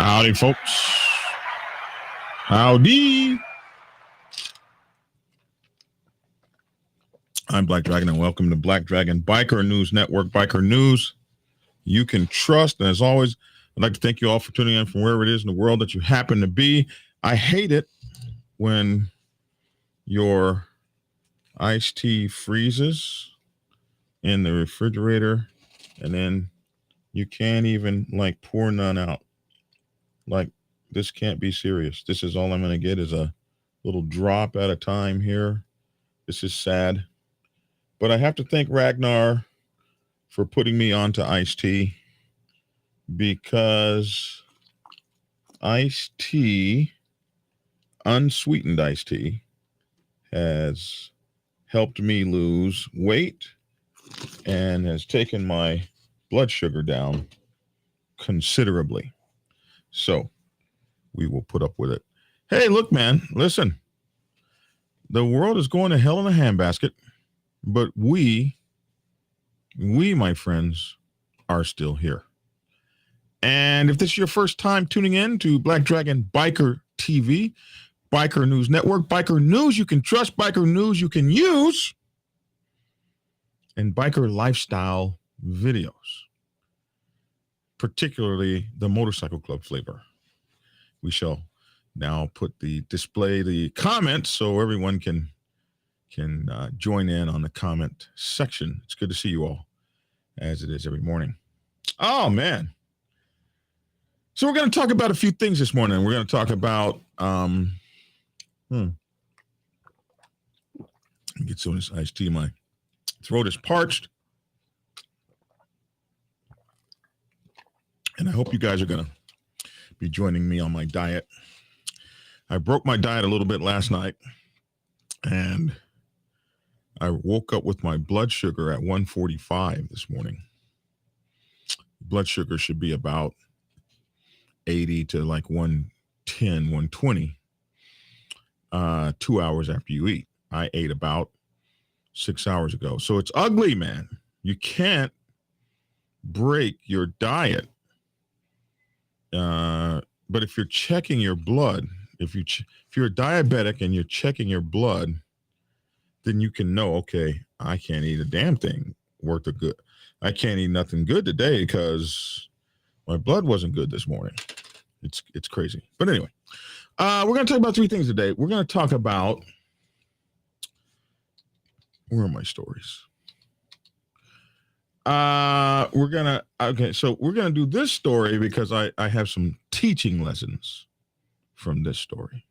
Howdy, folks. Howdy. I'm Black Dragon, and welcome to Black Dragon Biker News Network. Biker News you can trust. And as always, I'd like to thank you all for tuning in from wherever it is in the world that you happen to be. I hate it when your iced tea freezes in the refrigerator and then you can't even like pour none out. Like, this can't be serious. This is all I'm going to get is a little drop at a time here. This is sad. But I have to thank Ragnar for putting me onto iced tea, because iced tea, unsweetened iced tea, has helped me lose weight and has taken my blood sugar down considerably. So we will put up with it. Hey, look, man, listen. The world is going to hell in a handbasket, but we, my friends, are still here. And if this is your first time tuning in to Black Dragon Biker TV, Biker News Network, Biker News you can trust, Biker News you can use, and Biker lifestyle videos, particularly the motorcycle club flavor. We shall now display the comments so everyone can join in on the comment section. It's good to see you all, as it is every morning. Oh, man. So we're going to talk about a few things this morning. We're going to talk about get some of this iced tea. My throat is parched. And I hope you guys are going to be joining me on my diet. I broke my diet a little bit last night, and I woke up with my blood sugar at 145 this morning. Blood sugar should be about 80 to like 110, 120 2 hours after you eat. I ate about 6 hours ago. So it's ugly, man. You can't break your diet. But if you're checking your blood, if you're a diabetic and you're checking your blood, then you can know, okay, I can't eat a damn thing worth of good. I can't eat nothing good today because my blood wasn't good this morning. It's crazy. But anyway, we're going to talk about three things today. We're going to talk about, where are my stories? So we're going to do this story because I have some teaching lessons from this story.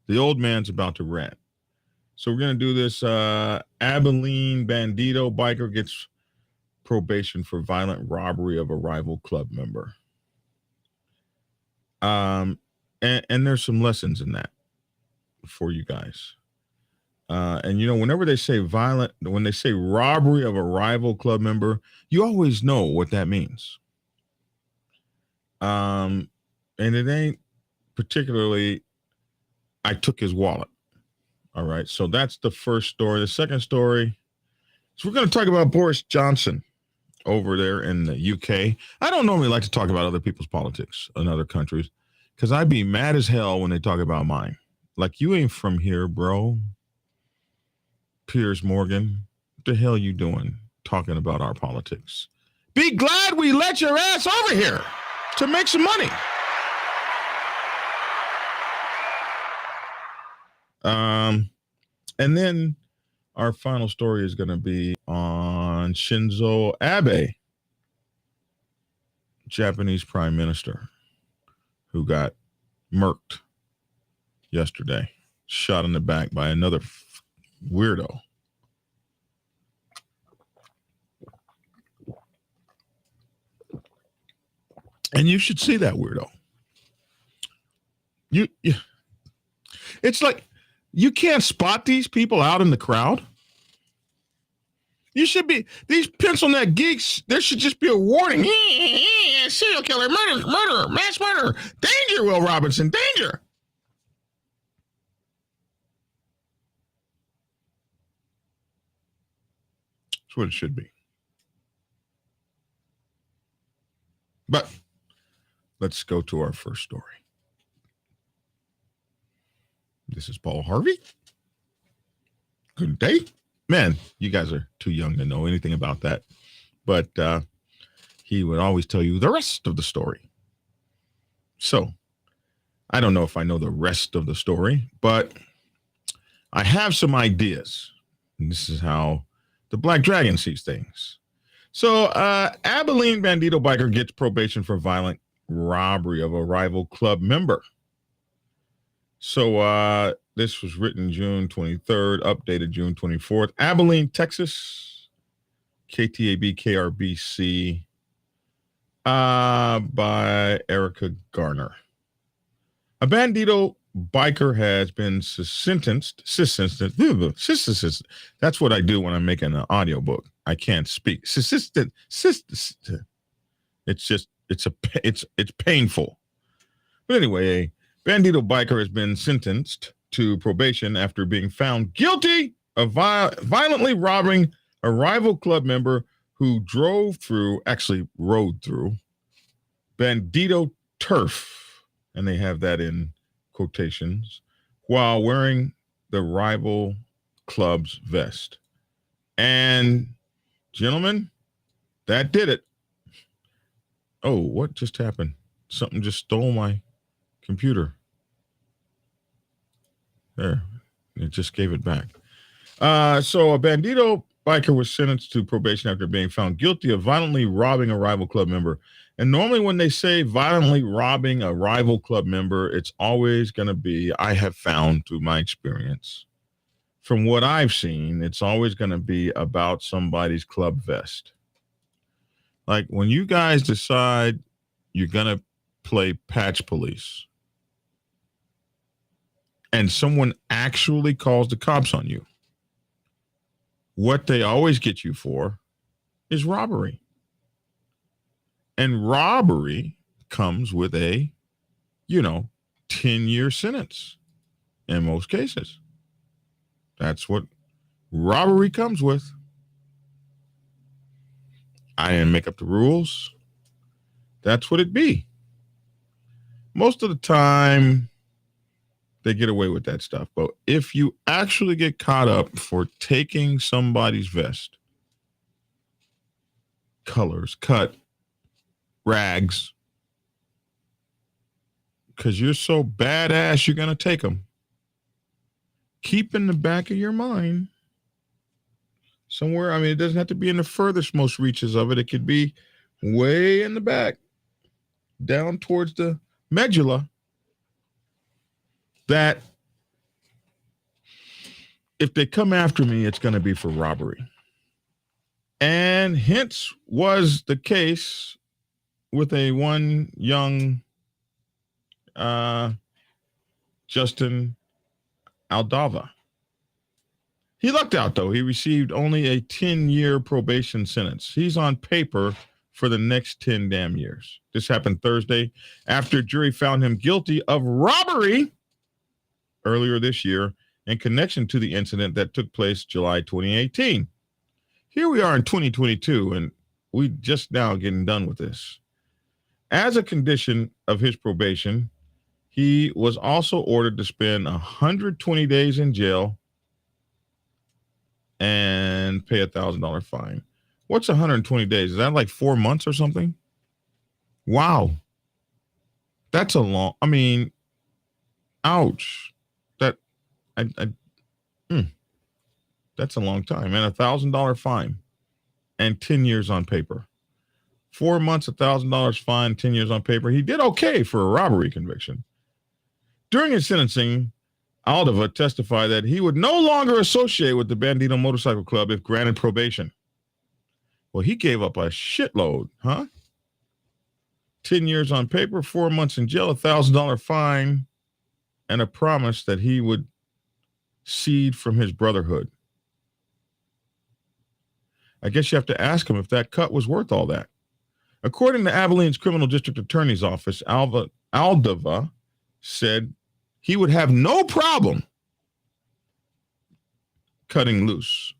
The old man's about to rant. So we're going to do this. Abilene Bandido biker gets probation for violent robbery of a rival club member. And there's some lessons in that for you guys. And, you know, whenever they say when they say robbery of a rival club member, you always know what that means. And it ain't particularly, I took his wallet. All right. So that's the first story. The second story, so we're going to talk about Boris Johnson over there in the UK. I don't normally like to talk about other people's politics in other countries because I'd be mad as hell when they talk about mine. Like, you ain't from here, bro. Piers Morgan, what the hell you doing talking about our politics? Be glad we let your ass over here to make some money. And then our final story is going to be on Shinzo Abe, Japanese Prime Minister, who got murked yesterday, shot in the back by another weirdo. And you should see that weirdo. It's like, you can't spot these people out in the crowd. You should be, these pencil neck geeks, there should just be a warning. Serial killer, murder, mass murder, danger, Will Robinson, danger. That's what it should be. But let's go to our first story. This is Paul Harvey. Good day. Man, you guys are too young to know anything about that. But he would always tell you the rest of the story. So I don't know if I know the rest of the story, but I have some ideas. And this is how the Black Dragon sees things. So Abilene Bandido biker gets probation for violent robbery of a rival club member. So this was written June 23rd, updated June 24th. Abilene, Texas, KTAB, KRBC, by Erica Garner. A Bandido biker has been sentenced. That's what I do when I'm making an audiobook. I can't speak. It's painful. But anyway, a Bandido biker has been sentenced to probation after being found guilty of violently robbing a rival club member who rode through Bandido turf, and they have that in quotations, while wearing the rival club's vest. And gentlemen, that did it. Oh, what just happened? Something just stole my computer. There, it just gave it back. So a Bandido biker was sentenced to probation after being found guilty of violently robbing a rival club member. And normally when they say violently robbing a rival club member, it's always going to be, I have found through my experience, from what I've seen, it's always going to be about somebody's club vest. Like when you guys decide you're going to play patch police and someone actually calls the cops on you, what they always get you for is robbery. And robbery comes with a, 10-year sentence in most cases. That's what robbery comes with. I didn't make up the rules. That's what it be. Most of the time, they get away with that stuff. But if you actually get caught up for taking somebody's vest, colors, cut, rags, because you're so badass, you're going to take them. Keep in the back of your mind somewhere. I mean, it doesn't have to be in the furthest most reaches of it. It could be way in the back, down towards the medulla, that if they come after me, it's going to be for robbery. And hence was the case with one young Justin Aldava. He lucked out, though. He received only a 10-year probation sentence. He's on paper for the next 10 damn years. This happened Thursday after a jury found him guilty of robbery earlier this year in connection to the incident that took place July 2018. Here we are in 2022, and we just now getting done with this. As a condition of his probation, he was also ordered to spend 120 days in jail and pay $1,000 fine. What's 120 days? Is that like 4 months or something? Wow. That's a long, ouch. That's a long time. And $1,000 fine and 10 years on paper. 4 months, $1,000 fine, 10 years on paper. He did okay for a robbery conviction. During his sentencing, Aldava testified that he would no longer associate with the Bandido Motorcycle Club if granted probation. Well, he gave up a shitload, huh? 10 years on paper, 4 months in jail, $1,000 fine, and a promise that he would cede from his brotherhood. I guess you have to ask him if that cut was worth all that. According to Abilene's Criminal District Attorney's Office, Aldava said he would have no problem cutting loose.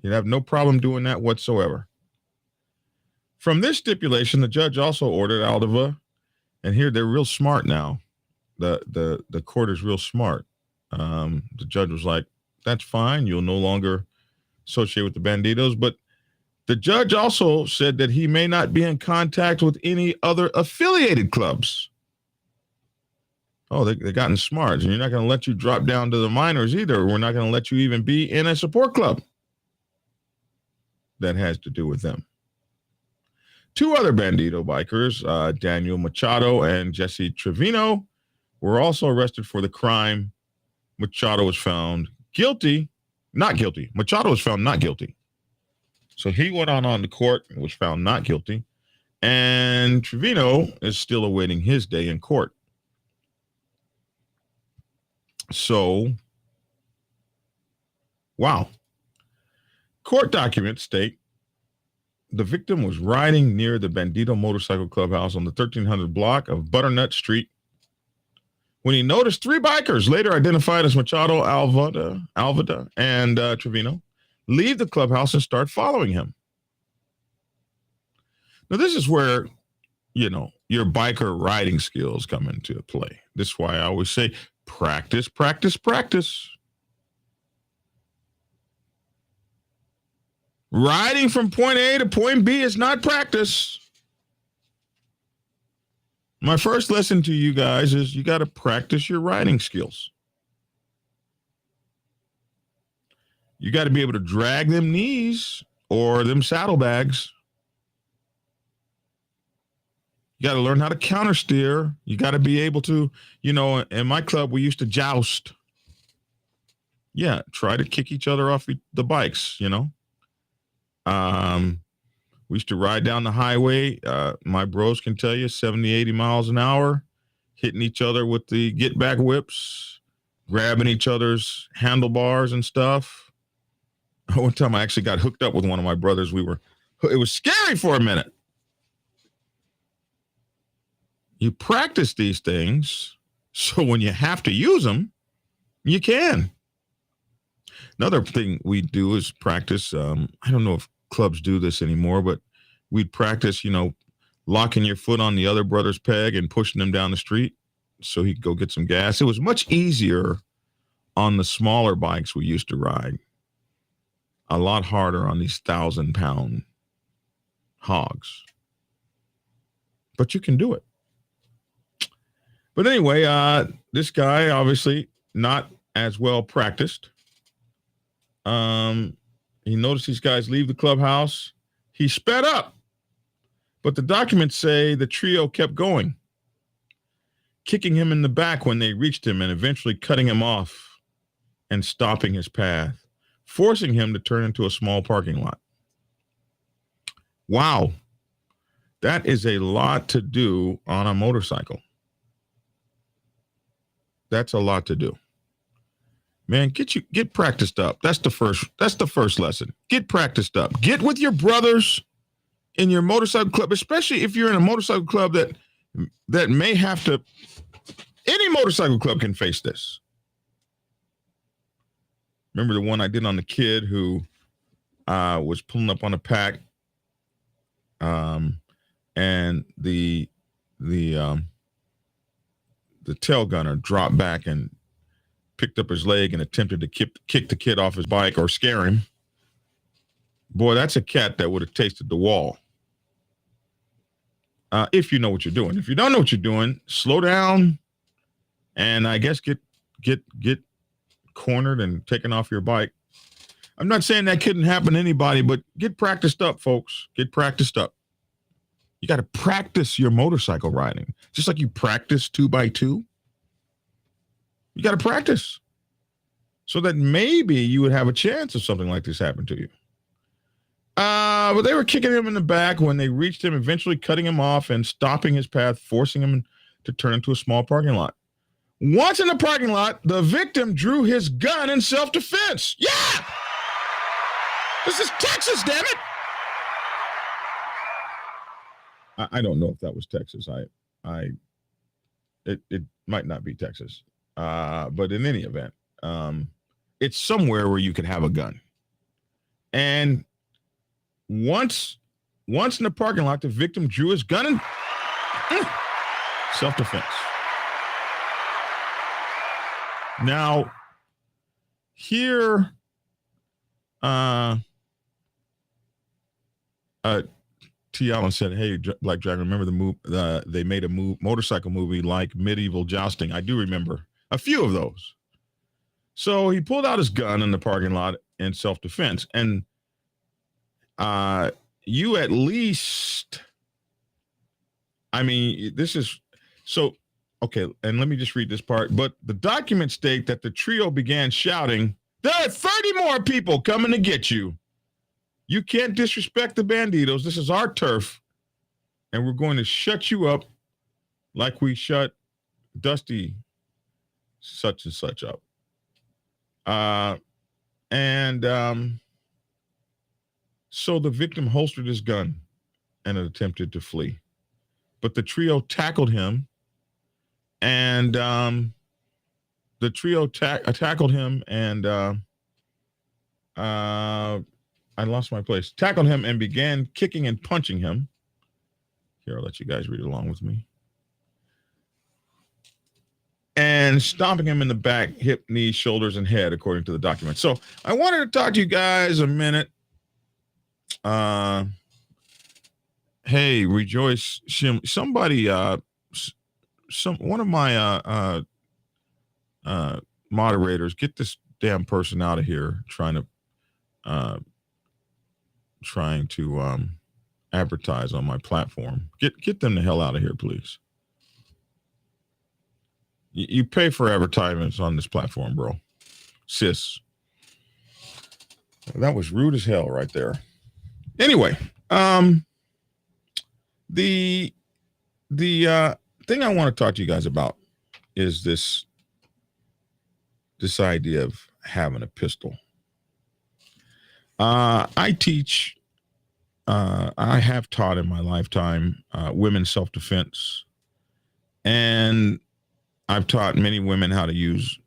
He'd have no problem doing that whatsoever. From this stipulation, the judge also ordered Aldava And here they're real smart now. The court is real smart. The judge was like, that's fine. You'll no longer associate with the Bandidos. But the judge also said that he may not be in contact with any other affiliated clubs. Oh, they've gotten smart. And you're not going to let you drop down to the minors either. We're not going to let you even be in a support club that has to do with them. Two other Bandido bikers, Daniel Machado and Jesse Trevino, were also arrested for the crime. Machado was found not guilty. Machado was found not guilty. So he went on to court and was found not guilty. And Trevino is still awaiting his day in court. So, wow. Court documents state the victim was riding near the Bandido Motorcycle Clubhouse on the 1300 block of Butternut Street when he noticed three bikers, later identified as Machado, Alvada, and Trevino, leave the clubhouse and start following him. Now, this is where, your biker riding skills come into play. This is why I always say, practice, practice, practice. Riding from point A to point B is not practice. My first lesson to you guys is you got to practice your riding skills. You got to be able to drag them knees or them saddlebags. You got to learn how to counter steer. You got to be able to, in my club, we used to joust. Yeah, try to kick each other off the bikes, We used to ride down the highway. My bros can tell you 70, 80 miles an hour, hitting each other with the get back whips, grabbing each other's handlebars and stuff. One time I actually got hooked up with one of my brothers. It was scary for a minute. You practice these things so when you have to use them, you can. Another thing we do is practice. I don't know if clubs do this anymore, but we'd practice, locking your foot on the other brother's peg and pushing them down the street so he could go get some gas. It was much easier on the smaller bikes we used to ride. A lot harder on these 1,000-pound hogs. But you can do it. But anyway, this guy obviously not as well practiced. He noticed these guys leave the clubhouse. He sped up. But the documents say the trio kept going, kicking him in the back when they reached him and eventually cutting him off and stopping his path, forcing him to turn into a small parking lot. Wow. That is a lot to do on a motorcycle. That's a lot to do. Man, get practiced up. That's the first lesson. Get practiced up. Get with your brothers in your motorcycle club, especially if you're in a motorcycle club that may have to. Any motorcycle club can face this. Remember the one I did on the kid who was pulling up on a pack, and the tail gunner dropped back and picked up his leg and attempted to kick the kid off his bike or scare him. Boy, that's a cat that would have tasted the wall. If you know what you're doing. If you don't know what you're doing, slow down and I guess get cornered and taken off your bike. I'm not saying that couldn't happen to anybody, but get practiced up, folks. Get practiced up. You got to practice your motorcycle riding. Just like you practice 2x2. You got to practice so that maybe you would have a chance of something like this happen to you. But they were kicking him in the back when they reached him, eventually cutting him off and stopping his path, forcing him to turn into a small parking lot. Once in the parking lot, the victim drew his gun in self-defense. Yeah! This is Texas, damn it! I don't know if that was Texas. It might not be Texas. But in any event, it's somewhere where you could have a gun. And once in the parking lot, the victim drew his gun and Self-defense. Now, here, T. Allen said, "Hey, Black Dragon, remember the move? They made a motorcycle movie like Medieval Jousting. I do remember a few of those." So he pulled out his gun in the parking lot in self-defense, and you at least, I mean, this is so okay. And let me just read this part. But the documents state that the trio began shouting, "There are 30 more people coming to get you. You can't disrespect the Bandidos. This is our turf, and we're going to shut you up like we shut Dusty such and such up." So the victim holstered his gun and attempted to flee, but the trio tackled him, and tackled him, and I lost my place. Tackled him and began kicking and punching him. Here, I'll let you guys read along with me. And stomping him in the back, hip, knees, shoulders, and head, according to the document. So I wanted to talk to you guys a minute. Hey, Rejoice, somebody, one of my moderators, get this damn person out of here trying to advertise on my platform. Get them the hell out of here, please. You pay for advertisements on this platform, bro. Sis. That was rude as hell right there. Anyway, the thing I want to talk to you guys about is this idea of having a pistol. I teach, I have taught in my lifetime women's self-defense, and I've taught many women how to use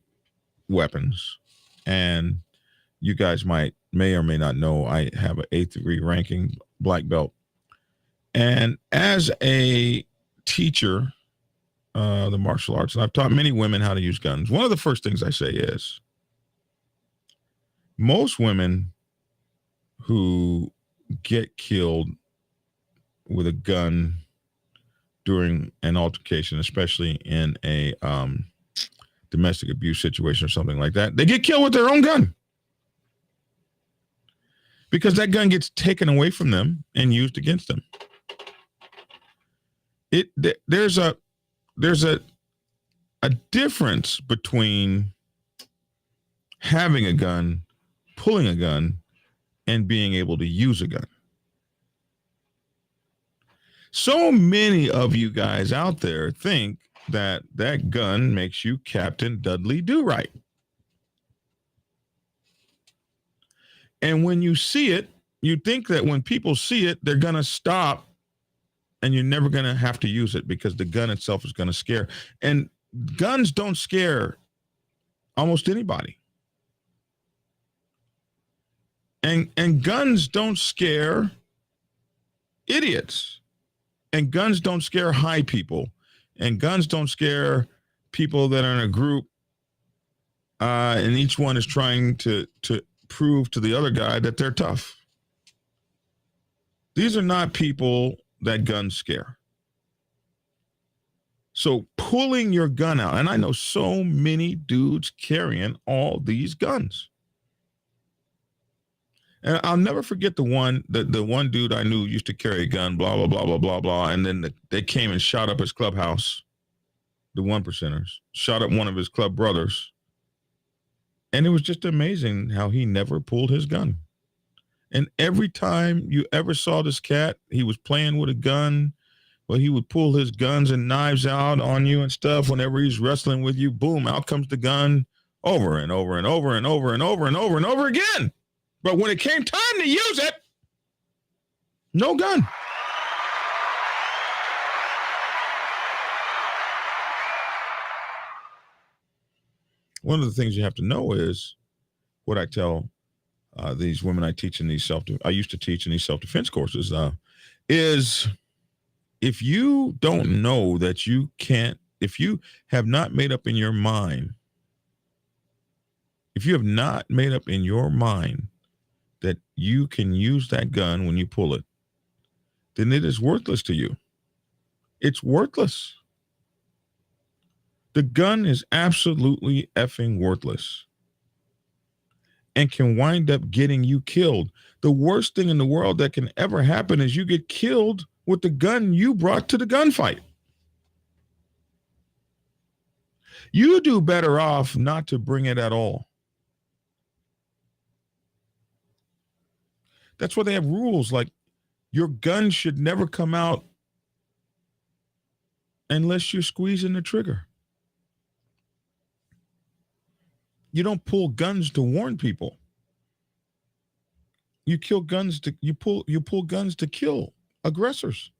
weapons. And you guys may or may not know, I have an 8th degree ranking black belt. And as a teacher, the martial arts, and I've taught many women how to use guns. One of the first things I say is, most women who get killed with a gun during an altercation, especially in a domestic abuse situation or something like that, they get killed with their own gun, because that gun gets taken away from them and used against them. There's a difference between having a gun, pulling a gun, and being able to use a gun. So many of you guys out there think that that gun makes you Captain Dudley Do-Right. And when you see it, you think that when people see it, they're going to stop, and you're never going to have to use it because the gun itself is going to scare. And guns don't scare almost anybody. And guns don't scare idiots. And guns don't scare high people. And guns don't scare people that are in a group, and each one is trying to prove to the other guy that they're tough. These are not people that guns scare. So pulling your gun out, and I know so many dudes carrying all these guns. And I'll never forget the one dude I knew used to carry a gun, blah, blah, blah, blah, blah, blah. And then they came and shot up his clubhouse, the 1%ers, shot up one of his club brothers. And it was just amazing how he never pulled his gun. And every time you ever saw this cat, he was playing with a gun. Well, he would pull his guns and knives out on you and stuff. Whenever he's wrestling with you, boom, out comes the gun, over and over and over and over and over and over and over again. But when it came time to use it, no gun. One of the things you have to know is what I tell these women I teach in these I used to teach in these self-defense courses is if you don't know that you can't, if you have not made up in your mind, if you have not made up in your mind that you can use that gun when you pull it, then it is worthless to you. It's worthless. The gun is absolutely effing worthless and can wind up getting you killed. The worst thing in the world that can ever happen is you get killed with the gun you brought to the gunfight. You do better off not to bring it at all. That's why they have rules like your gun should never come out unless you're squeezing the trigger. You don't pull guns to warn people. You pull guns to kill aggressors.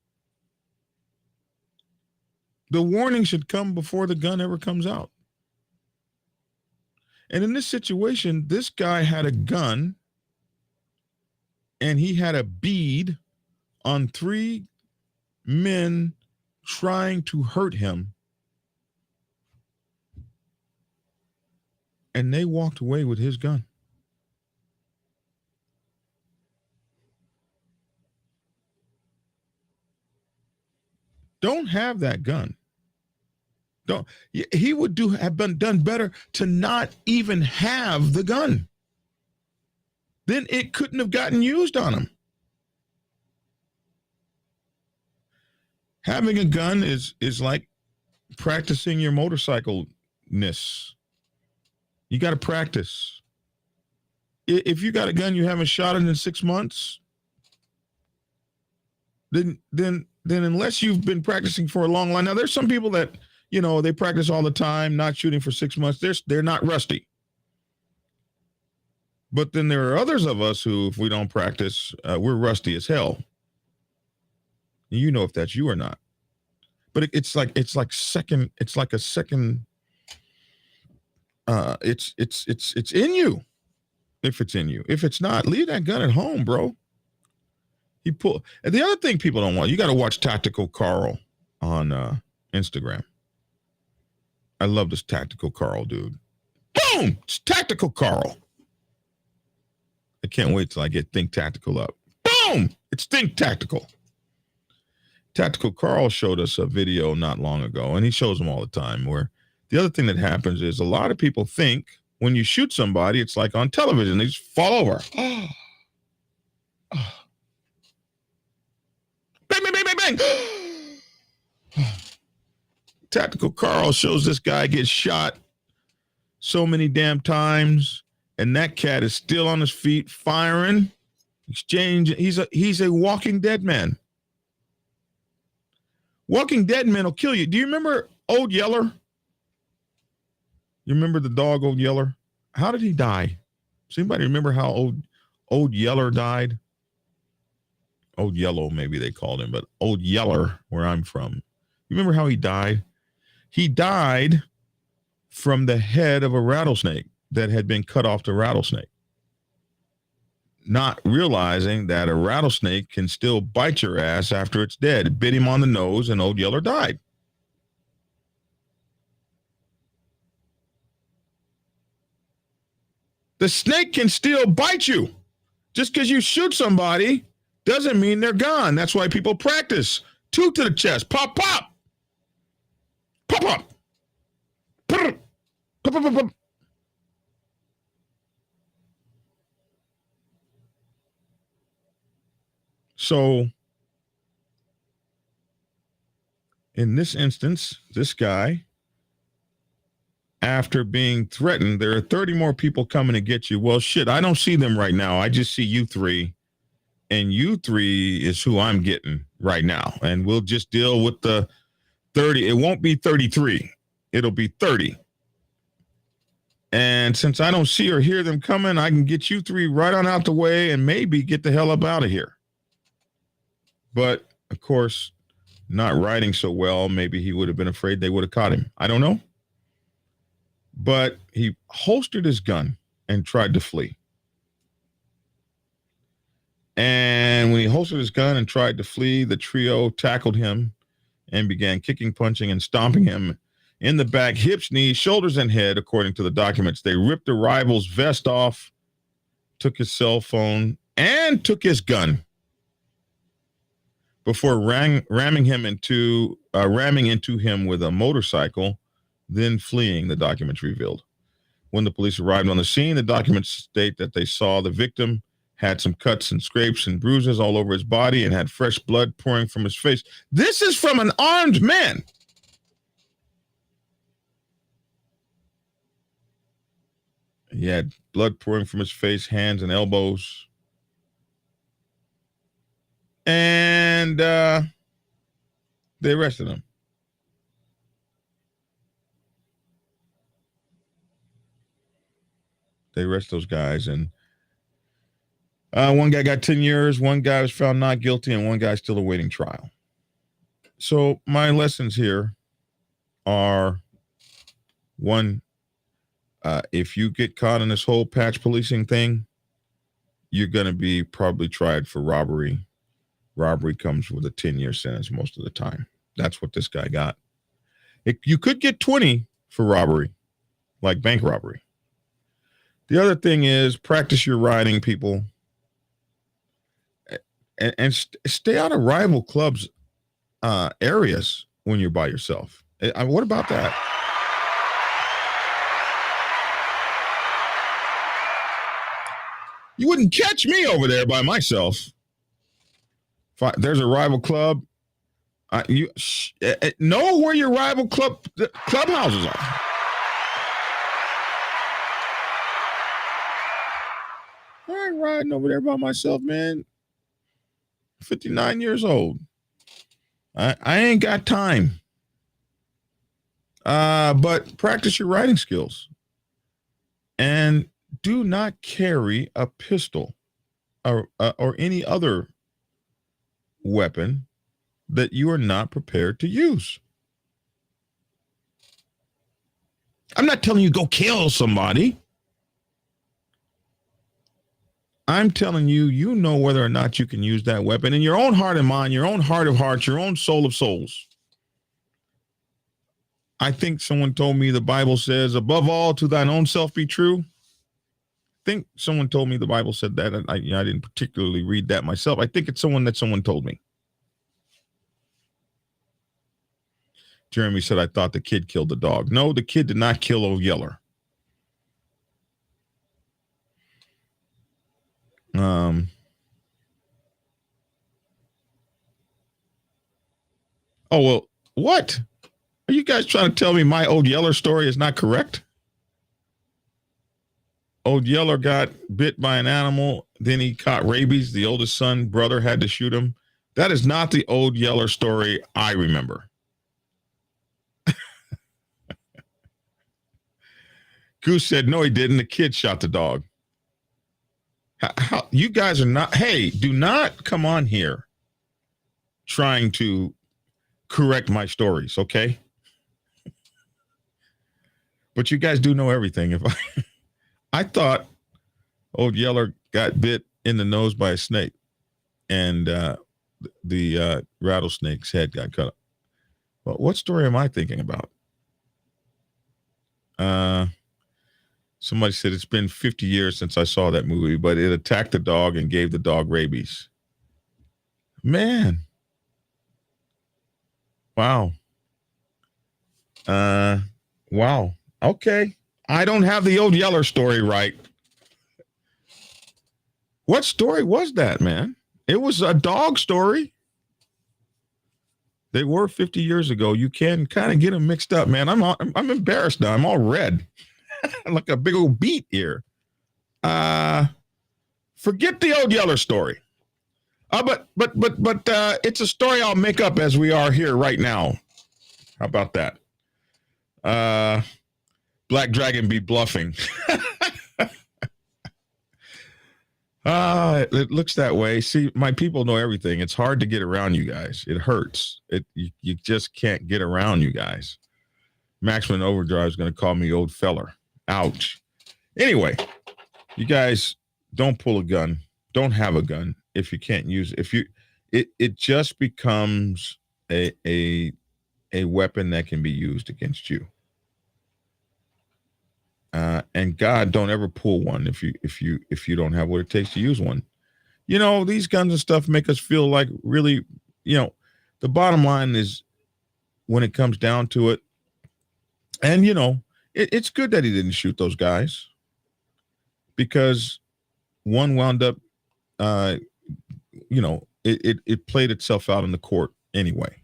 The warning should come before the gun ever comes out. And in this situation, this guy had a gun and he had a bead on 3 men trying to hurt him. And they walked away with his gun. Don't have that gun. Don't. He would have done better to not even have the gun. Then it couldn't have gotten used on him. Having a gun is like practicing your motorcycle-ness. You got to practice. If you got a gun you haven't shot it in 6 months, then unless you've been practicing for a long time. Now, there's some people that, they practice all the time, not shooting for 6 months. They're not rusty. But then there are others of us who, if we don't practice, we're rusty as hell. You know if that's you or not. But it's like a second. It's in you. If it's in you. If it's not, leave that gun at home, bro. And the other thing people don't want, you got to watch Tactical Carl on Instagram. I love this Tactical Carl dude. Boom! It's Tactical Carl. I can't wait till I get Think Tactical up. Boom! It's Think Tactical. Tactical Carl showed us a video not long ago, and he shows them all the time, where the other thing that happens is a lot of people think when you shoot somebody, it's like on television, they just fall over. Bang, bang, bang, bang, bang. Tactical Carl shows this guy get shot so many damn times, and that cat is still on his feet, firing, exchanging. He's a walking dead man. Walking dead men will kill you. Do you remember Old Yeller? You remember the dog Old Yeller? How did he die? Does anybody remember how Old Yeller died? Old Yellow, maybe they called him, but Old Yeller, where I'm from. You remember how he died? He died from the head of a rattlesnake that had been cut off the rattlesnake, not realizing that a rattlesnake can still bite your ass after it's dead. It bit him on the nose, and Old Yeller died. The snake can still bite you. Just because you shoot somebody doesn't mean they're gone. That's why people practice. 2 to the chest. Pop, pop. Pop, pop. Pop, pop, pop, pop. So, in this instance, this guy, after being threatened, there are 30 more people coming to get you. Well, shit, I don't see them right now. I just see you 3. And you 3 is who I'm getting right now. And we'll just deal with the 30. It won't be 33. It'll be 30. And since I don't see or hear them coming, I can get you 3 right on out the way and maybe get the hell up out of here. But, of course, not riding so well, maybe he would have been afraid they would have caught him. I don't know. But he holstered his gun and tried to flee. And when he holstered his gun and tried to flee. The trio tackled him and began kicking, punching, and stomping him in the back, hips, knees, shoulders, and head, according to the documents. They ripped the rival's vest off, took his cell phone, and took his gun before ramming into him with a motorcycle, then fleeing, the documents revealed. When the police arrived on the scene, the documents state that they saw the victim had some cuts and scrapes and bruises all over his body and had fresh blood pouring from his face. This is from an armed man. He had blood pouring from his face, hands, and elbows. And they arrested him. They arrested those guys, and one guy got 10 years, one guy was found not guilty, and one guy's still awaiting trial. So my lessons here are, one, if you get caught in this whole patch policing thing, you're going to be probably tried for robbery. Robbery comes with a 10-year sentence most of the time. That's what this guy got. You could get 20 for robbery, like bank robbery. The other thing is practice your riding, people, and stay out of rival clubs areas when you're by yourself. What about that? You wouldn't catch me over there by myself. There's a rival club. Know where your rival clubhouses are. I ain't riding over there by myself, man. 59 years old. I ain't got time. But practice your riding skills. And do not carry a pistol or any other weapon that you are not prepared to use. I'm not telling you go kill somebody. I'm telling you, you know whether or not you can use that weapon in your own heart and mind, your own heart of hearts, your own soul of souls. I think someone told me the Bible says, above all, to thine own self be true. I think someone told me the Bible said that. And I didn't particularly read that myself. I think it's someone told me. Jeremy said, I thought the kid killed the dog. No, the kid did not kill Old Yeller. Oh, well, what? Are you guys trying to tell me my Old Yeller story is not correct? Old Yeller got bit by an animal. Then he caught rabies. The oldest son, brother, had to shoot him. That is not the Old Yeller story I remember. Goose said, no, he didn't. The kid shot the dog. How you guys are not, hey, do not come on here trying to correct my stories, okay? But you guys do know everything. I thought Old Yeller got bit in the nose by a snake, and the rattlesnake's head got cut up. Well, what story am I thinking about? Somebody said it's been 50 years since I saw that movie, but it attacked the dog and gave the dog rabies. Man. Wow. Wow. Okay. I don't have the Old Yeller story right. What story was that, man? It was a dog story. They were 50 years ago. You can kind of get them mixed up, man. I'm embarrassed now. I'm all red. Like a big old beet here. Forget the Old Yeller story. But it's a story I'll make up as we are here right now. How about that? Black Dragon be bluffing. It looks that way. See, my people know everything. It's hard to get around you guys. It hurts. You just can't get around you guys. Maximum Overdrive is going to call me old feller. Ouch. Anyway, you guys don't pull a gun. Don't have a gun. can't use it just becomes a weapon that can be used against you. And God, don't ever pull one if you don't have what it takes to use one. You know, these guns and stuff make us feel like really, you know, the bottom line is when it comes down to it, and you know, it's good that he didn't shoot those guys because one wound up, you know, it played itself out in the court anyway.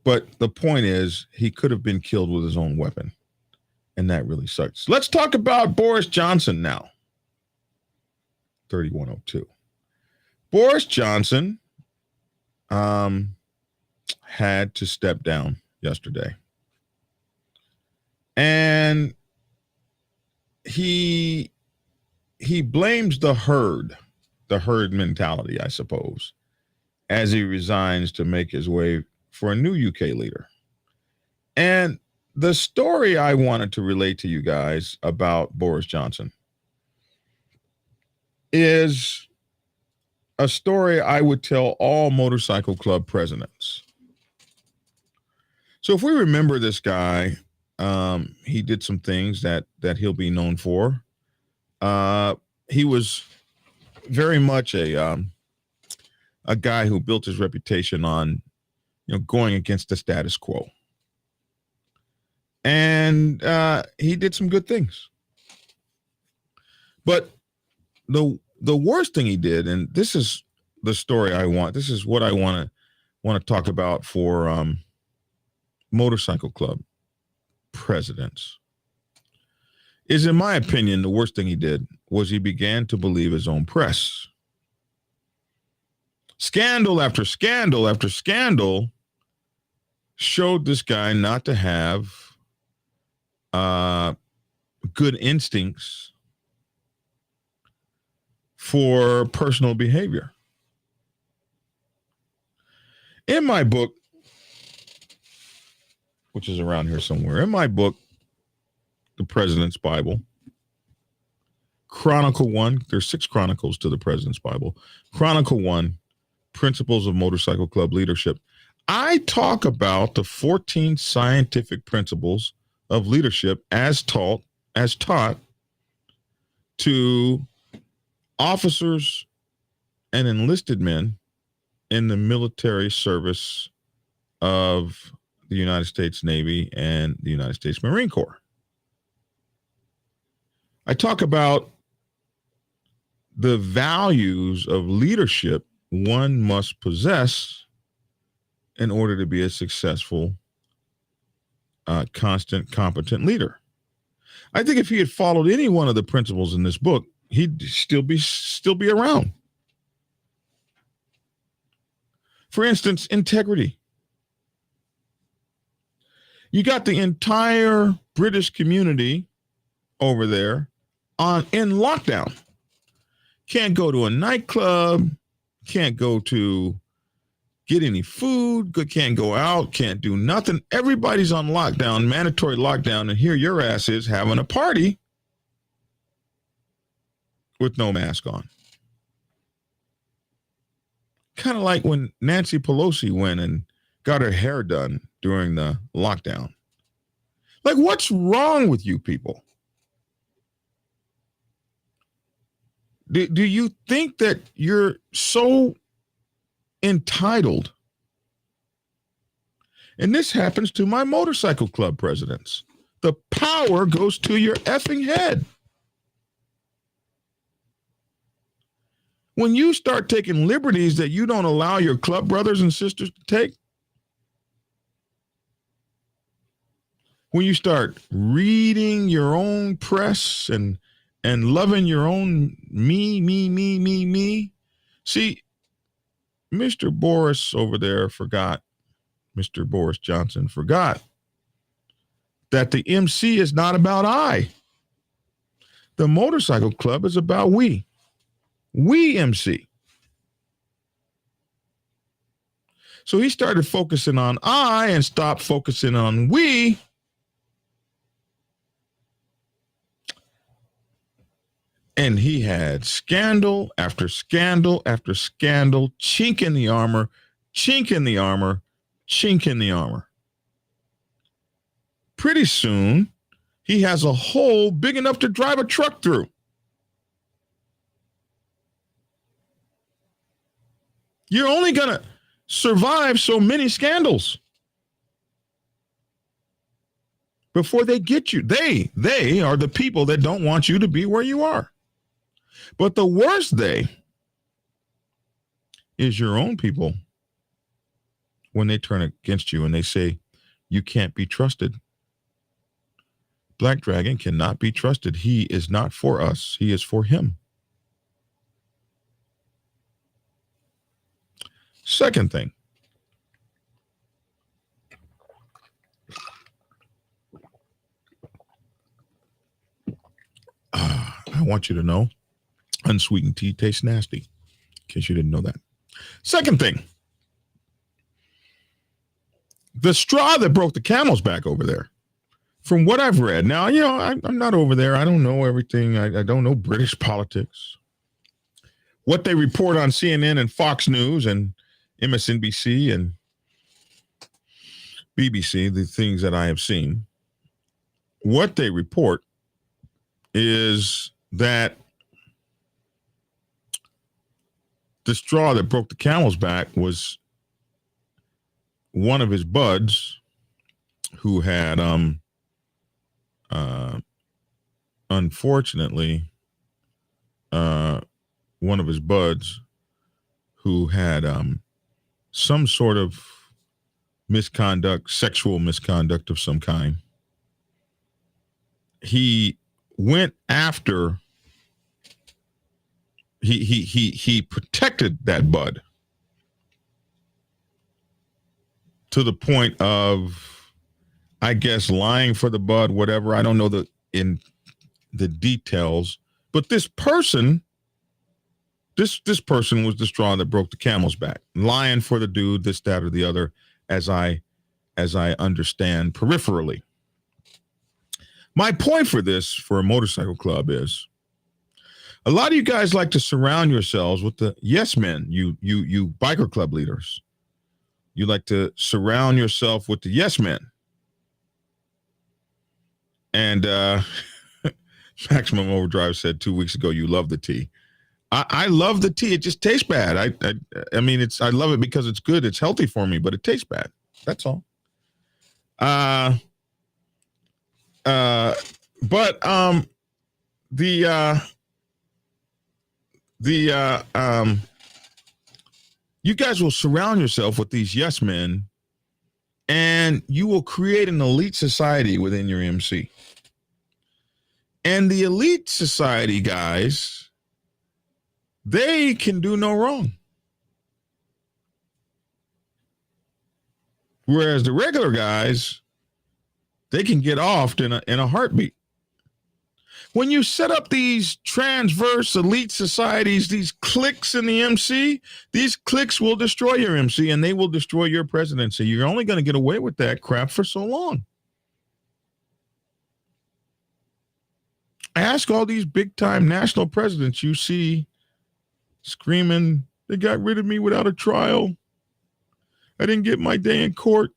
But the point is, he could have been killed with his own weapon. And that really sucks. Let's talk about Boris Johnson now. 3102. Boris Johnson had to step down yesterday. And he blames the herd mentality, I suppose, as he resigns to make his way for a new UK leader. And the story I wanted to relate to you guys about Boris Johnson is a story I would tell all motorcycle club presidents. So if we remember this guy, he did some things that he'll be known for. He was very much a guy who built his reputation on, you know, going against the status quo. And he did some good things. But the worst thing he did, and this is the story I want, this is what I want to talk about for motorcycle club presidents, is, in my opinion, the worst thing he did was he began to believe his own press. Scandal after scandal after scandal showed this guy not to have good instincts for personal behavior. In my book, which is around here somewhere, in my book, The President's Bible, Chronicle 1, there's 6 chronicles to the President's Bible. Chronicle 1, Principles of Motorcycle Club Leadership. I talk about the 14 scientific principles of leadership as taught to officers and enlisted men in the military service of the United States Navy and the United States Marine Corps. I talk about the values of leadership one must possess in order to be a successful, constant, competent leader. I think if he had followed any one of the principles in this book, he'd still be around. For instance, integrity. You got the entire British community over there in lockdown. Can't go to a nightclub, can't go to get any food, can't go out, can't do nothing. Everybody's on lockdown, mandatory lockdown, and here your ass is having a party with no mask on. Kind of like when Nancy Pelosi went and got her hair done during the lockdown. Like, what's wrong with you people? Do you think that you're so entitled? And this happens to my motorcycle club presidents. The power goes to your effing head. When you start taking liberties that you don't allow your club brothers and sisters to take, when you start reading your own press and loving your own me. See, Mr. Boris over there Mr. Boris Johnson forgot that the MC is not about I. The motorcycle club is about we. We MC. So he started focusing on I and stopped focusing on we. And he had scandal after scandal after scandal, chink in the armor, chink in the armor, chink in the armor. Pretty soon, he has a hole big enough to drive a truck through. You're only going to survive so many scandals before they get you. They are the people that don't want you to be where you are. But the worst they is your own people when they turn against you and they say you can't be trusted. Black Dragon cannot be trusted. He is not for us. He is for him. Second thing. I want you to know unsweetened tea tastes nasty, in case you didn't know that. Second thing. The straw that broke the camel's back over there. From what I've read, now, I'm not over there. I don't know everything. I don't know British politics. What they report on CNN and Fox News and MSNBC and BBC, the things that I have seen, what they report is that the straw that broke the camel's back was one of his buds who had, unfortunately, one of his buds who had some sort of misconduct, sexual misconduct of some kind. He went after, he protected that bud to the point of, I guess, lying for the bud, whatever. I don't know in the details, but this person was the straw that broke the camel's back, lying for the dude, this, that, or the other, as I understand peripherally. My point for this, for a motorcycle club, is a lot of you guys like to surround yourselves with the yes men, you biker club leaders. You like to surround yourself with the yes men. And Maximum Overdrive said 2 weeks ago, you love the tea. I love the tea. It just tastes bad. I mean, I love it because it's good. It's healthy for me, but it tastes bad. That's all. You guys will surround yourself with these yes men, and you will create an elite society within your MC. And the elite society guys, they can do no wrong. Whereas the regular guys, they can get offed in a heartbeat. When you set up these transverse elite societies, these cliques in the MC, these cliques will destroy your MC and they will destroy your presidency. You're only going to get away with that crap for so long. Ask all these big-time national presidents you see screaming, they got rid of me without a trial. I didn't get my day in court.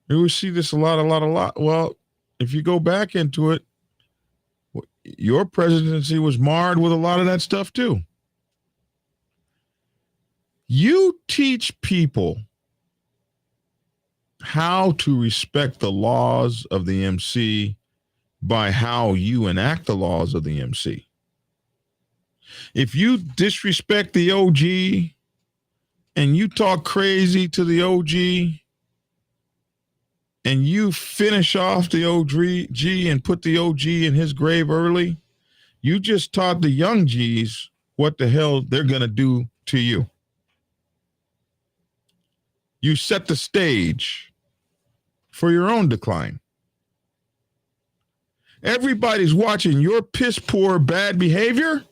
We see this a lot. Well, if you go back into it, your presidency was marred with a lot of that stuff too. You teach people how to respect the laws of the MC by how you enact the laws of the MC. If you disrespect the OG and you talk crazy to the OG and you finish off the OG and put the OG in his grave early, you just taught the young G's what the hell they're going to do to you. You set the stage for your own decline. Everybody's watching your piss poor bad behavior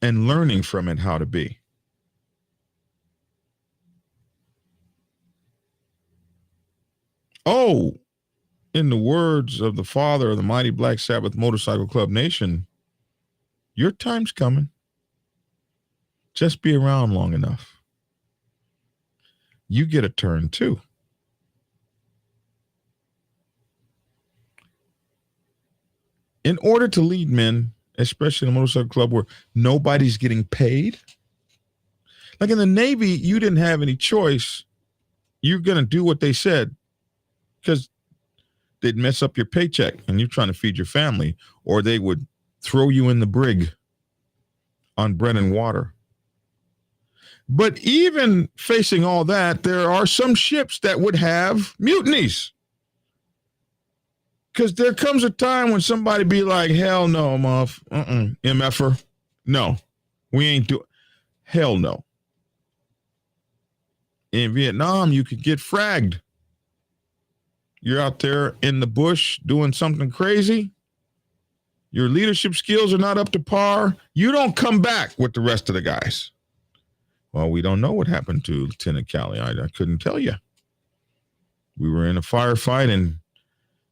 and learning from it how to be. Oh, in the words of the father of the mighty Black Sabbath Motorcycle Club Nation, your time's coming. Just be around long enough. You get a turn too. In order to lead men, especially in a motorcycle club where nobody's getting paid, like in the Navy, you didn't have any choice. You're going to do what they said because they'd mess up your paycheck and you're trying to feed your family, or they would throw you in the brig on bread and water. But even facing all that, there are some ships that would have mutinies. Because there comes a time when somebody be like, hell no, MFer. No, we ain't doing. Hell no. In Vietnam, you could get fragged. You're out there in the bush doing something crazy. Your leadership skills are not up to par. You don't come back with the rest of the guys. Well, we don't know what happened to Lieutenant Calley. I couldn't tell you. We were in a firefight and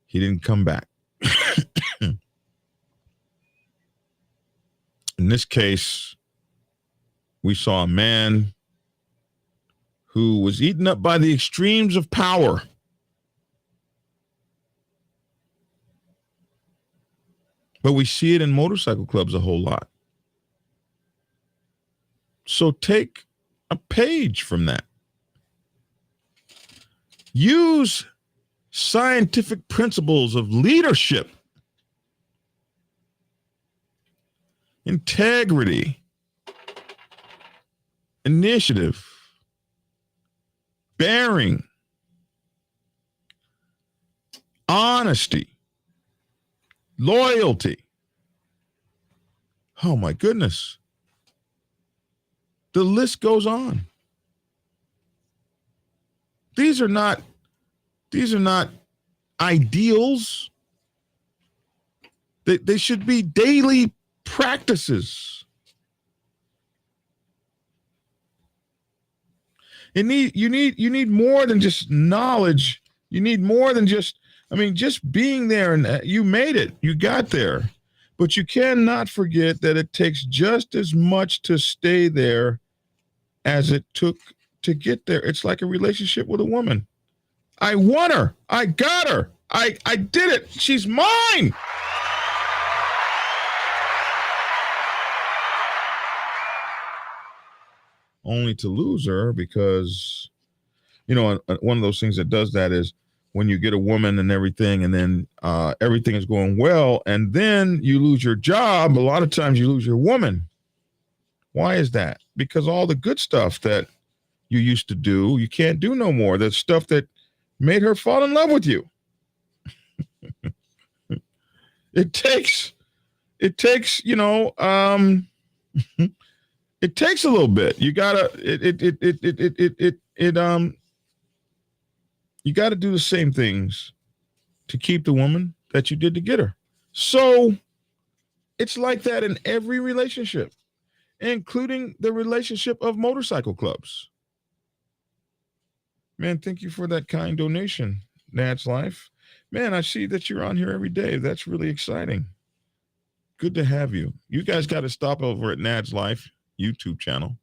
he didn't come back. In this case, we saw a man who was eaten up by the extremes of power. But we see it in motorcycle clubs a whole lot. So take a page from that. Use scientific principles of leadership, integrity, initiative, bearing, honesty, loyalty. Oh my goodness. The list goes on. These are not ideals. They should be daily practices. You need more than just knowledge. You need more than just being there, and you made it. You got there. But you cannot forget that it takes just as much to stay there as it took to get there. It's like a relationship with a woman. I won her. I got her. I did it. She's mine. Only to lose her because, one of those things that does that is when you get a woman and everything, and then everything is going well, and then you lose your job. A lot of times you lose your woman. Why is that? Because all the good stuff that you used to do, you can't do no more. The stuff that made her fall in love with you. It takes, it takes a little bit. You gotta, you gotta do the same things to keep the woman that you did to get her. So it's like that in every relationship, including the relationship of motorcycle clubs. Man, thank you for that kind donation, Nat's Life. Man, I see that you're on here every day. That's really exciting. Good to have you. You guys got to stop over at Nad's Life YouTube channel,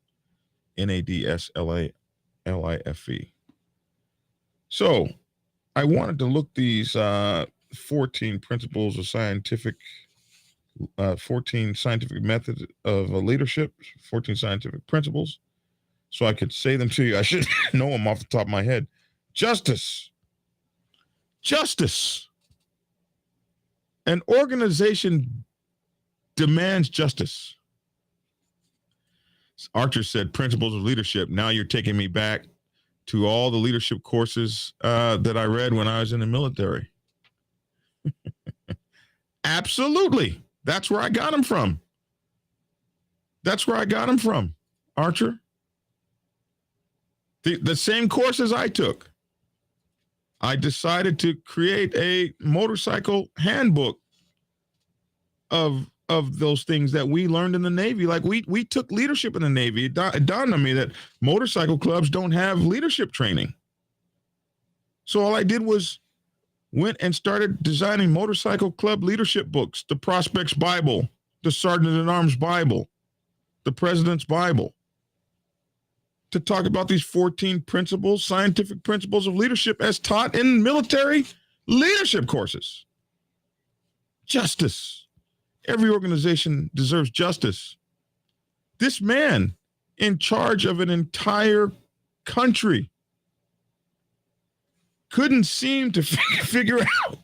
NADSLALIFE. So I wanted to look these 14 principles of 14 scientific methods of leadership, 14 scientific principles, so I could say them to you. I should know them off the top of my head. Justice. An organization demands justice. Archer said principles of leadership. Now you're taking me back to all the leadership courses that I read when I was in the military. Absolutely. That's where I got them from. Archer. The same courses I took. I decided to create a motorcycle handbook of those things that we learned in the Navy. Like we took leadership in the Navy. It dawned on me that motorcycle clubs don't have leadership training. So all I did was went and started designing motorcycle club leadership books, the Prospects Bible, the Sergeant at Arms Bible, the President's Bible, to talk about these 14 principles, scientific principles of leadership as taught in military leadership courses. Justice. Every organization deserves justice. This man in charge of an entire country couldn't seem to figure out.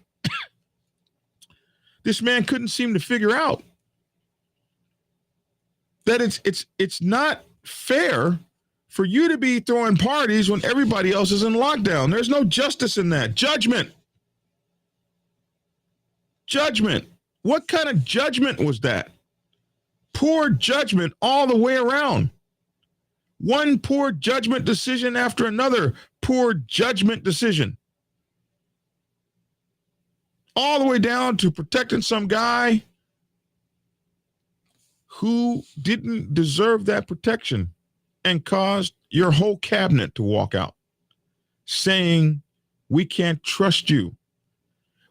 This man couldn't seem to figure out that it's not fair for you to be throwing parties when everybody else is in lockdown. There's no justice in that. Judgment. Judgment. What kind of judgment was that? Poor judgment all the way around. One poor judgment decision after another poor judgment decision. All the way down to protecting some guy who didn't deserve that protection and caused your whole cabinet to walk out saying, we can't trust you.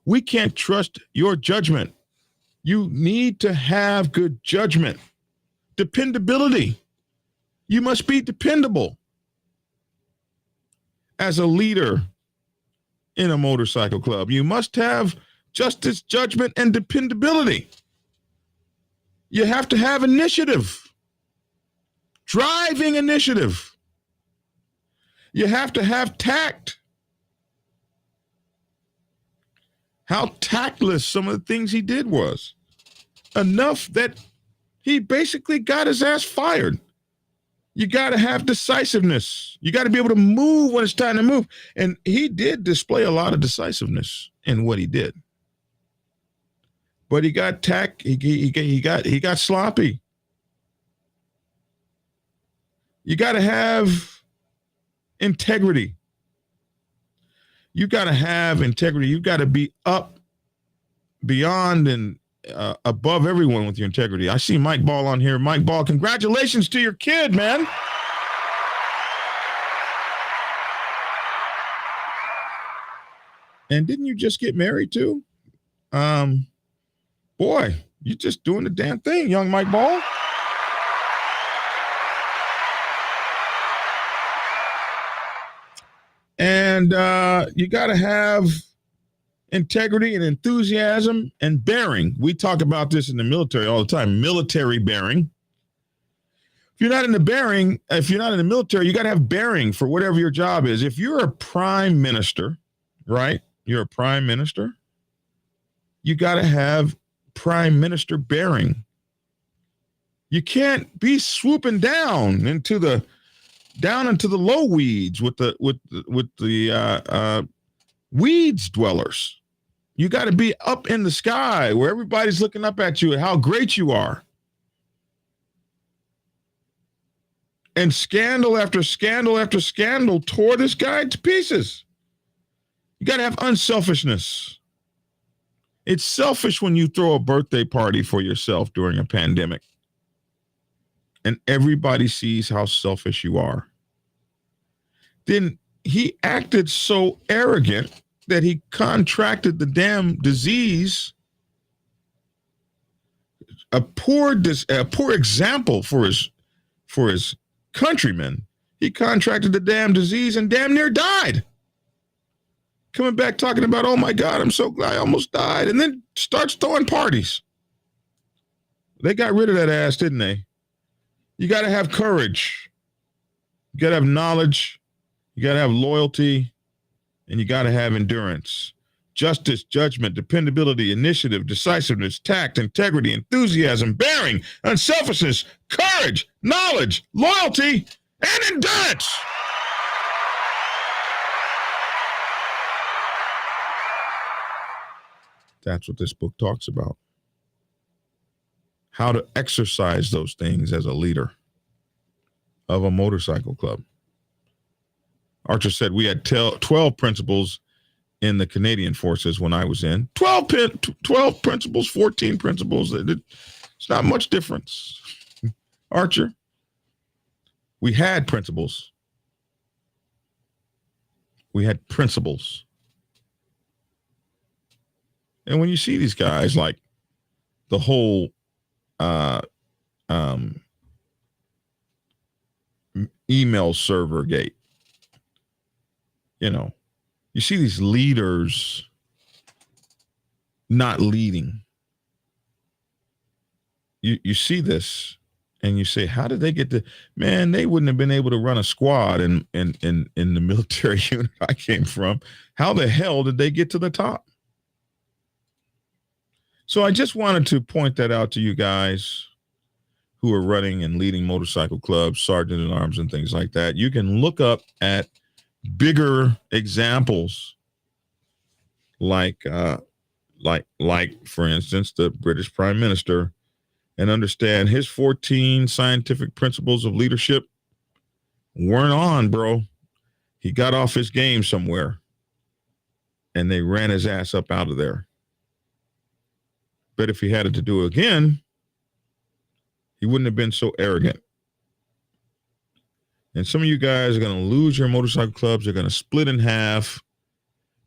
We can't trust your judgment. You need to have good judgment. Dependability. You must be dependable as a leader in a motorcycle club. You must have justice, judgment, and dependability. You have to have initiative, driving initiative. You have to have tact. How tactless some of the things he did was. Enough that he basically got his ass fired. You got to have decisiveness. You got to be able to move when it's time to move. And he did display a lot of decisiveness in what he did. But he got he got sloppy. You got to have integrity. You got to have integrity. You got to be up, beyond, and above everyone with your integrity. I see Mike Ball on here. Mike Ball, congratulations to your kid, man. And didn't you just get married too? Boy, you're just doing the damn thing, young Mike Ball. And you got to have integrity and enthusiasm and bearing. We talk about this in the military all the time, military bearing. If you're not in the bearing, if you're not in the military, you got to have bearing for whatever your job is. If you're a prime minister, right? You're a prime minister. You got to have prime minister bearing. You can't be swooping down into the low weeds with the weeds dwellers. You got to be up in the sky where everybody's looking up at you and how great you are. And scandal after scandal after scandal tore this guy to pieces. You got to have unselfishness. It's selfish when you throw a birthday party for yourself during a pandemic and everybody sees how selfish you are. Then he acted so arrogant that he contracted the damn disease. A poor example for his countrymen. He contracted the damn disease and damn near died. Coming back talking about, oh my God, I'm so glad I almost died. And then starts throwing parties. They got rid of that ass, didn't they? You got to have courage. You got to have knowledge. You got to have loyalty. And you got to have endurance. Justice, judgment, dependability, initiative, decisiveness, tact, integrity, enthusiasm, bearing, unselfishness, courage, knowledge, loyalty, and endurance. That's what this book talks about. How to exercise those things as a leader of a motorcycle club. Archer said we had 12 principles in the Canadian Forces when I was in. 12 principles, 14 principles. It's not much difference. Archer, we had principles. We had principles. And when you see these guys, like the whole um, email server gate, you see these leaders not leading. You see this and you say, how did they get to, man, they wouldn't have been able to run a squad in the military unit I came from. How the hell did they get to the top? So I just wanted to point that out to you guys who are running and leading motorcycle clubs, sergeant at arms and things like that. You can look up at bigger examples like for instance, the British Prime Minister, and understand his 14 scientific principles of leadership weren't on, bro. He got off his game somewhere and they ran his ass up out of there. But if he had it to do again, he wouldn't have been so arrogant. And some of you guys are going to lose your motorcycle clubs. They're going to split in half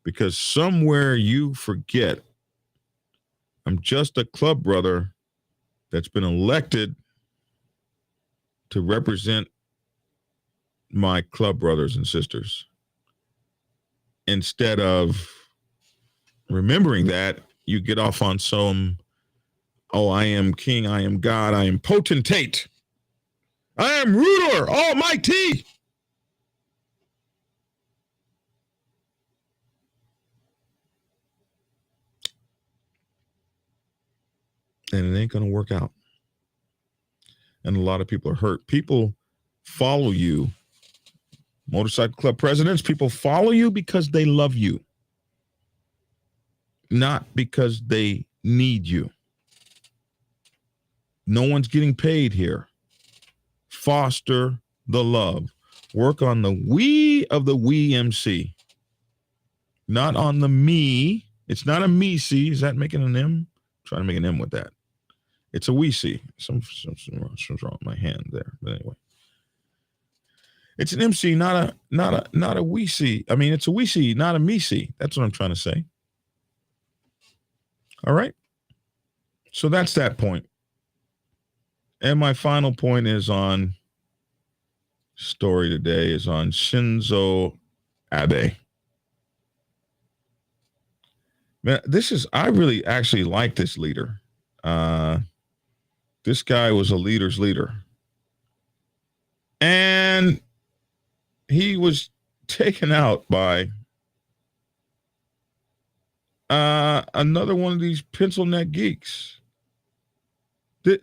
because somewhere you forget I'm just a club brother that's been elected to represent my club brothers and sisters. Instead of remembering that, you get off on some, oh, I am king, I am God, I am potentate, I am ruler, almighty. And it ain't going to work out. And a lot of people are hurt. People follow you. Motorcycle club presidents, people follow you because they love you, not because they need you. No one's getting paid here. Foster the love. Work on the we of the we MC, not on the me. It's not a me see. Is that making an M? I'm trying to make an M with that. It's a we see. Something's wrong with my hand there. But anyway, it's an MC, not a we see. I mean, it's a we see, not a me see. That's what I'm trying to say. All right. So that's that point. And my final point is on story today is on Shinzo Abe. Man, I really actually like this leader. This guy was a leader's leader. And he was taken out by another one of these pencil neck geeks.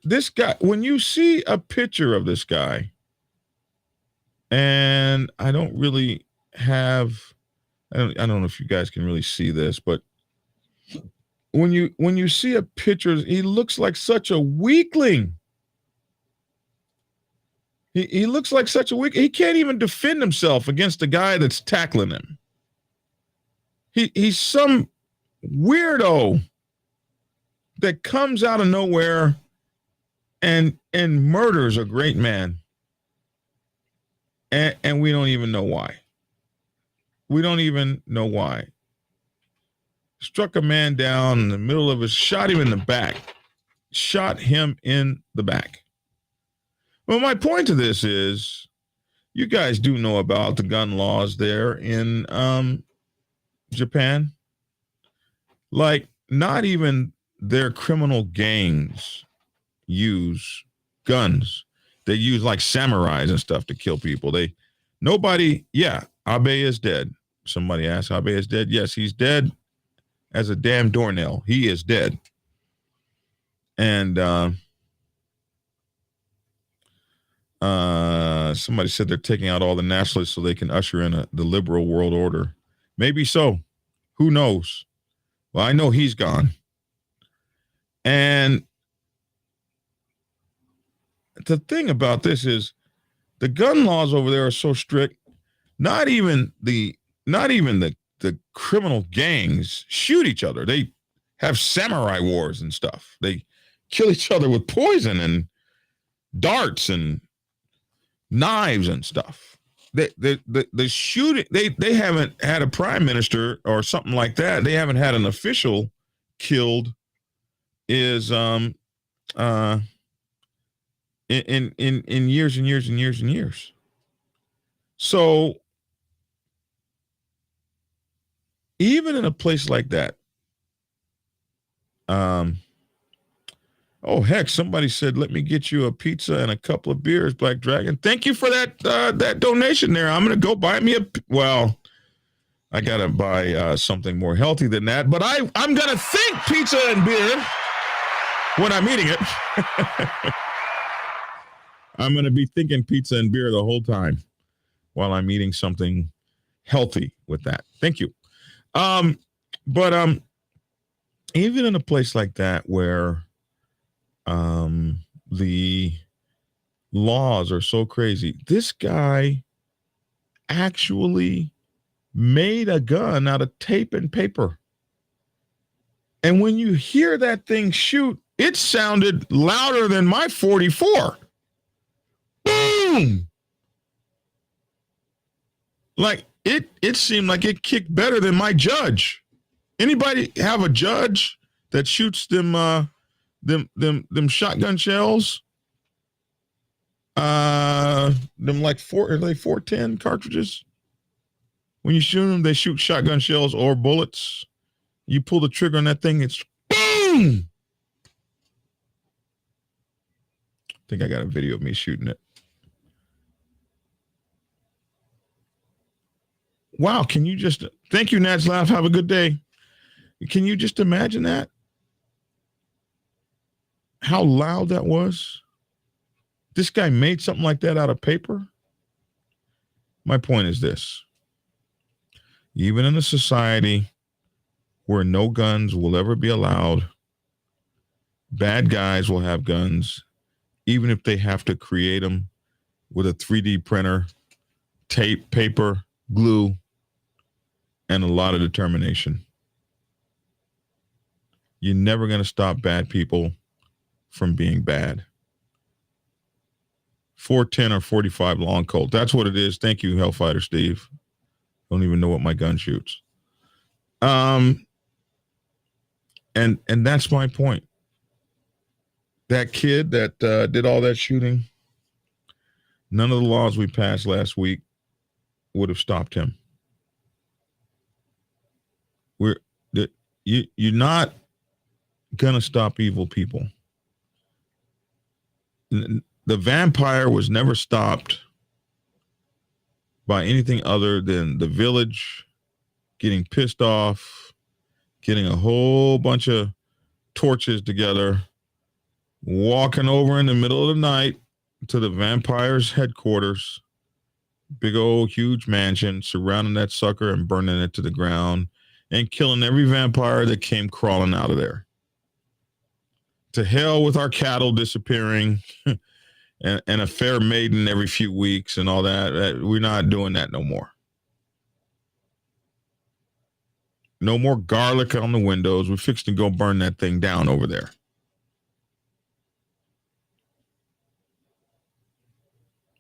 This guy, when you see a picture of this guy, and I don't really have, I don't know if you guys can really see this, but when you see a picture, he looks like such a weakling. He looks like such a weak. He can't even defend himself against the guy that's tackling him. He's some weirdo that comes out of nowhere and murders a great man. And we don't even know why. We don't even know why. Struck a man down in the middle of his, shot him in the back. Shot him in the back. Well, my point to this is, you guys do know about the gun laws there in Japan. Like, not even their criminal gangs use guns. They use like samurais and stuff to kill people. Abe is dead. Somebody asked, Abe is dead? Yes, he's dead as a damn doornail. He is dead. And somebody said they're taking out all the nationalists so they can usher in the liberal world order. Maybe so. Who knows? Well, I know he's gone. And the thing about this is the gun laws over there are so strict. Not even the criminal gangs shoot each other. They have samurai wars and stuff. They kill each other with poison and darts and knives and stuff. The shooting, they haven't had a prime minister or something like that. They haven't had an official killed is in years and years and years and years. So even in a place like that, oh heck, somebody said, "Let me get you a pizza and a couple of beers, Black Dragon." Thank you for that donation there. I'm gonna go buy me I gotta buy something more healthy than that, but I'm gonna think pizza and beer when I'm eating it. I'm gonna be thinking pizza and beer the whole time while I'm eating something healthy with that. Thank you. But even in a place like that where the laws are so crazy, this guy actually made a gun out of tape and paper. And when you hear that thing shoot, it sounded louder than my 44. Boom! Like it seemed like it kicked better than my judge. Anybody have a judge that shoots them shotgun shells? Them like 410 cartridges. When you shoot them, they shoot shotgun shells or bullets. You pull the trigger on that thing, it's boom. I think I got a video of me shooting it. Wow, can you just, thank you, Nat's Laugh, have a good day. Can you just imagine that? How loud that was? This guy made something like that out of paper? My point is this. Even in a society where no guns will ever be allowed, bad guys will have guns, even if they have to create them with a 3D printer, tape, paper, glue, and a lot of determination. You're never going to stop bad people from being bad. 410 or 45 long Colt. That's what it is. Thank you, Hellfighter Steve. Don't even know what my gun shoots. And that's my point. That kid that did all that shooting, none of the laws we passed last week would have stopped him. You're not gonna stop evil people. The vampire was never stopped by anything other than the village getting pissed off, getting a whole bunch of torches together, walking over in the middle of the night to the vampire's headquarters, big old huge mansion, surrounding that sucker and burning it to the ground and killing every vampire that came crawling out of there. To hell with our cattle disappearing and a fair maiden every few weeks and all that. We're not doing that no more. No more garlic on the windows. We're fixing to go burn that thing down over there.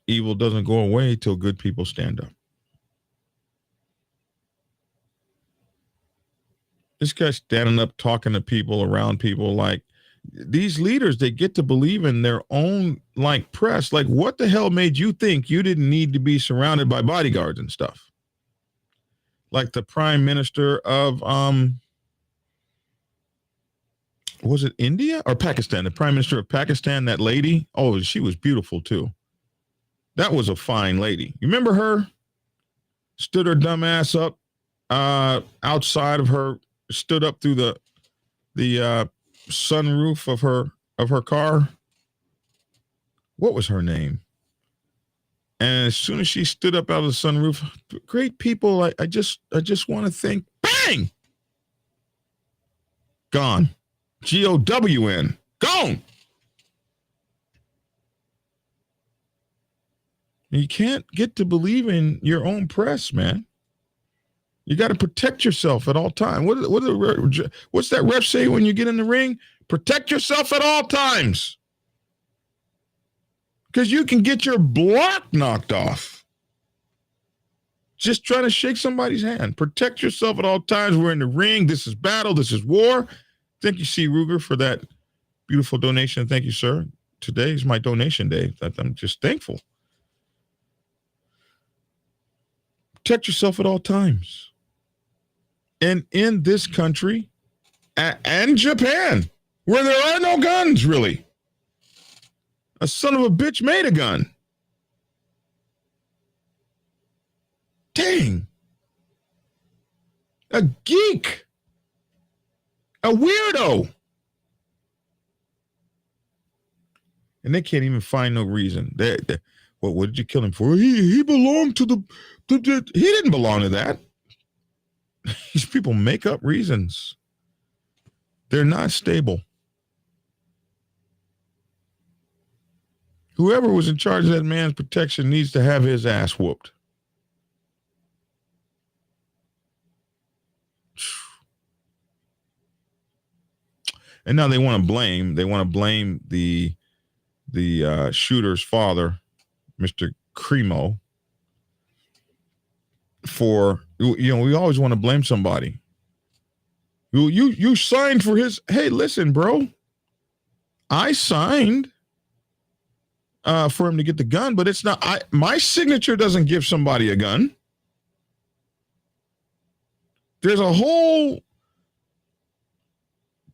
Evil doesn't go away till good people stand up. This guy's standing up, talking to people, around people, like these leaders, they get to believe in their own like press. Like, what the hell made you think you didn't need to be surrounded by bodyguards and stuff? Like the Prime Minister of was it India or Pakistan? The Prime Minister of Pakistan, that lady. Oh, she was beautiful too. That was a fine lady. You remember her? Stood her dumb ass up outside of her, stood up through the sunroof of her car. What was her name? And as soon as she stood up out of the sunroof, great people, I just want to think, bang! Gone. GOWN. Gone. You can't get to believe in your own press, man. You got to protect yourself at all times. What's that ref say when you get in the ring? Protect yourself at all times. Because you can get your block knocked off. Just trying to shake somebody's hand. Protect yourself at all times. We're in the ring. This is battle. This is war. Thank you, C. Ruger, for that beautiful donation. Thank you, sir. Today is my donation day. I'm just thankful. Protect yourself at all times. And in this country and Japan, where there are no guns, really, a son of a bitch made a gun. Dang. A geek. A weirdo. And they can't even find no reason. What did you kill him for? He belonged to the he didn't belong to that. These people make up reasons. They're not stable. Whoever was in charge of that man's protection needs to have his ass whooped. And now they want to blame the shooter's father, Mr. Cremo, for, we always want to blame somebody. You signed for his, hey, listen, bro, I signed for him to get the gun, but it's not, my signature doesn't give somebody a gun. There's a whole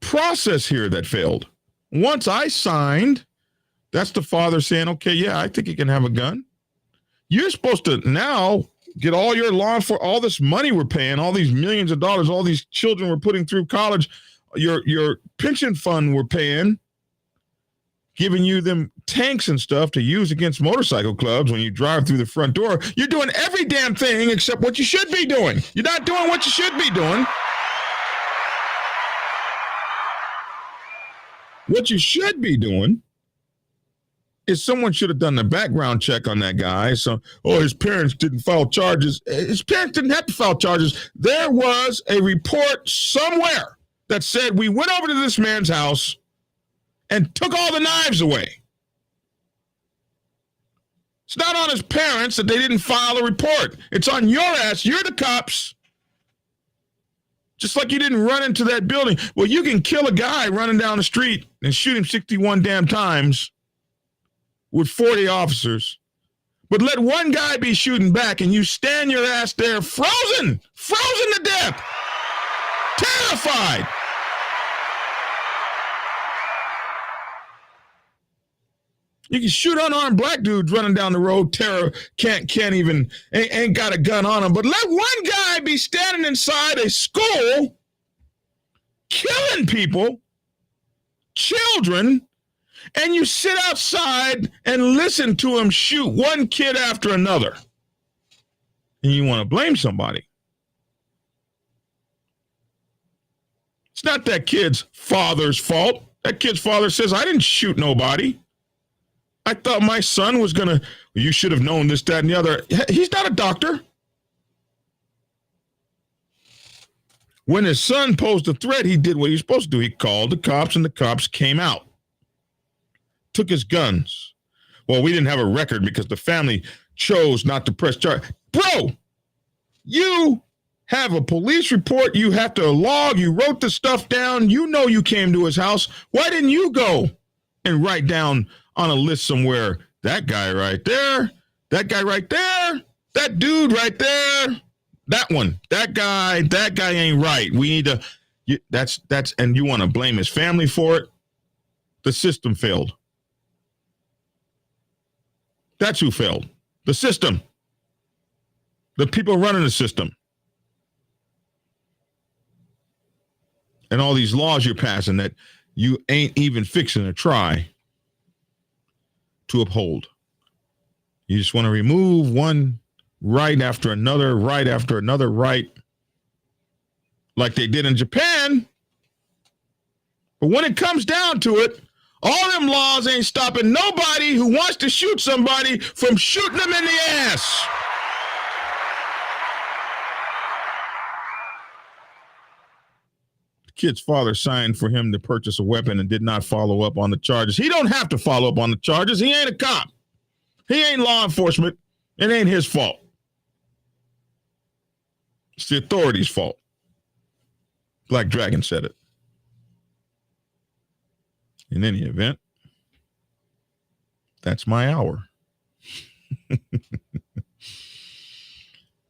process here that failed. Once I signed, that's the father saying, okay, yeah, I think he can have a gun. You're supposed to now get all your all this money we're paying, all these millions of dollars, all these children we're putting through college, your pension fund we're paying, giving you them tanks and stuff to use against motorcycle clubs when you drive through the front door. You're doing every damn thing except what you should be doing. You're not doing what you should be doing. What you should be doing is someone should have done the background check on that guy. So, his parents didn't file charges. His parents didn't have to file charges. There was a report somewhere that said we went over to this man's house and took all the knives away. It's not on his parents that they didn't file a report. It's on your ass. You're the cops. Just like you didn't run into that building. Well, you can kill a guy running down the street and shoot him 61 damn times with 40 officers, but let one guy be shooting back and you stand your ass there frozen to death, terrified. You can shoot unarmed black dudes running down the road, ain't got a gun on him, but let one guy be standing inside a school, killing people, children, and you sit outside and listen to him shoot one kid after another. And you want to blame somebody. It's not that kid's father's fault. That kid's father says, I didn't shoot nobody. I thought my son was going to, you should have known this, that, and the other. He's not a doctor. When his son posed a threat, he did what he was supposed to do. He called the cops, and the cops came out. Took his guns. Well, we didn't have a record because the family chose not to press charge. Bro, you have a police report. You have to log. You wrote the stuff down. You know you came to his house. Why didn't you go and write down on a list somewhere, that guy right there, that guy right there, that dude right there, that one, that guy ain't right. We need to, and you want to blame his family for it? The system failed. That's who failed. The system. The people running the system. And all these laws you're passing that you ain't even fixing to try to uphold. You just want to remove one right after another right, like they did in Japan. But when it comes down to it, all them laws ain't stopping nobody who wants to shoot somebody from shooting them in the ass. The kid's father signed for him to purchase a weapon and did not follow up on the charges. He don't have to follow up on the charges. He ain't a cop. He ain't law enforcement. It ain't his fault. It's the authorities' fault. Black Dragon said it. In any event, that's my hour.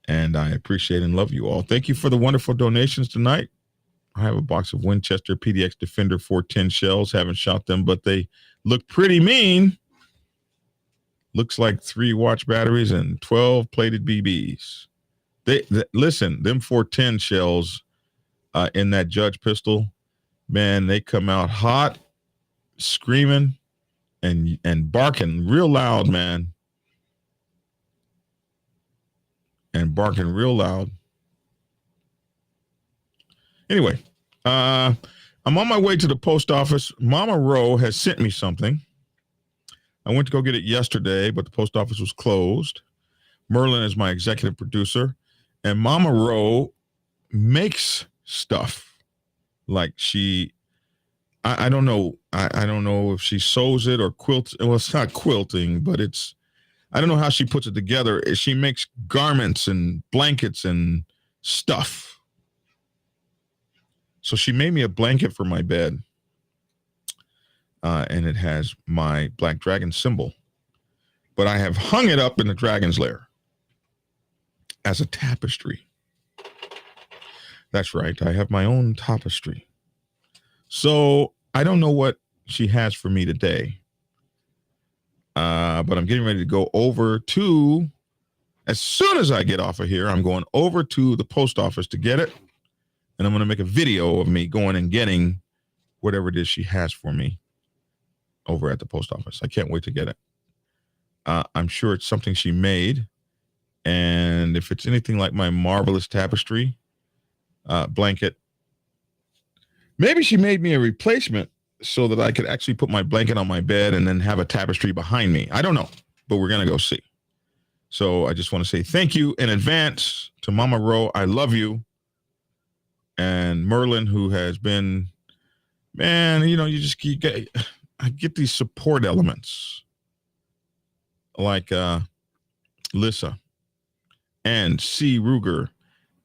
And I appreciate and love you all. Thank you for the wonderful donations tonight. I have a box of Winchester PDX Defender 410 shells. Haven't shot them, but they look pretty mean. Looks like 3 watch batteries and 12 plated BBs. Listen, them 410 shells in that Judge pistol, man, they come out hot, screaming, and barking real loud, man. And barking real loud. Anyway, I'm on my way to the post office. Mama Rowe has sent me something. I went to go get it yesterday, but the post office was closed. Merlin is my executive producer, and Mama Rowe makes stuff. Like I don't know. I don't know if she sews it or quilts. Well, it's not quilting, but I don't know how she puts it together. She makes garments and blankets and stuff. So she made me a blanket for my bed. And it has my black dragon symbol. But I have hung it up in the dragon's lair as a tapestry. That's right. I have my own tapestry. So I don't know what she has for me today. But I'm getting ready to go over to, as soon as I get off of here, I'm going over to the post office to get it. And I'm going to make a video of me going and getting whatever it is she has for me over at the post office. I can't wait to get it. I'm sure it's something she made. And if it's anything like my marvelous tapestry blanket, maybe she made me a replacement so that I could actually put my blanket on my bed and then have a tapestry behind me. I don't know, but we're going to go see. So I just want to say thank you in advance to Mama Rowe. I love you. And Merlin, who has been, man, I get these support elements like Lissa and C. Ruger,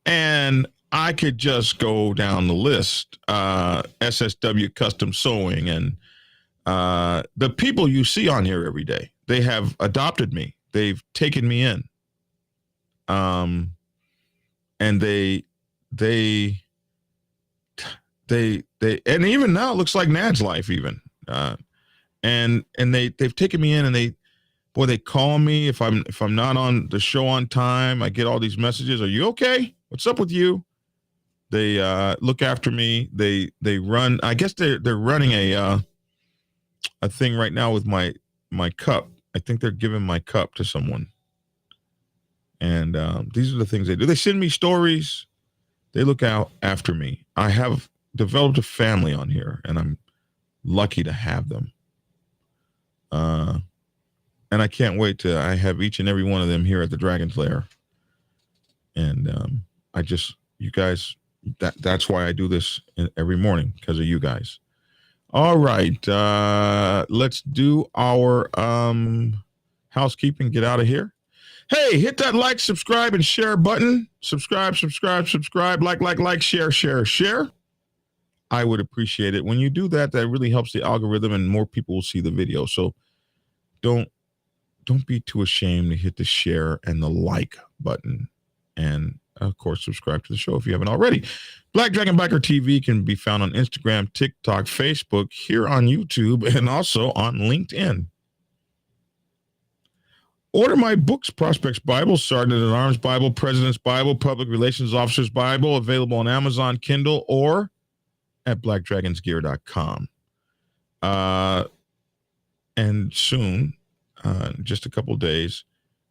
and I could just go down the list. SSW Custom Sewing and the people you see on here every day. They have adopted me. They've taken me in. And they and even now it looks like Nad's life even. And they've taken me in, and they call me if I'm not on the show on time. I get all these messages. Are you okay? What's up with you? They look after me. They run. I guess they're running a thing right now with my cup. I think they're giving my cup to someone. And these are the things they do. They send me stories. They look out after me. I have developed a family on here, and I'm lucky to have them. And I can't wait to I have each and every one of them here at the Dragon's Lair. And you guys, that's why I do this every morning, because of you guys. All right. Let's do our housekeeping, get out of here. Hey, hit that like, subscribe, and share button. Subscribe, like, share. I would appreciate it. When you do that, that really helps the algorithm and more people will see the video. So don't be too ashamed to hit the share and the like button. And of course, subscribe to the show if you haven't already. Black Dragon Biker TV can be found on Instagram, TikTok, Facebook, here on YouTube, and also on LinkedIn. Order my books, Prospects Bible, Sergeant at Arms Bible, President's Bible, Public Relations Officer's Bible, available on Amazon, Kindle, or at blackdragonsgear.com. And soon, just a couple days,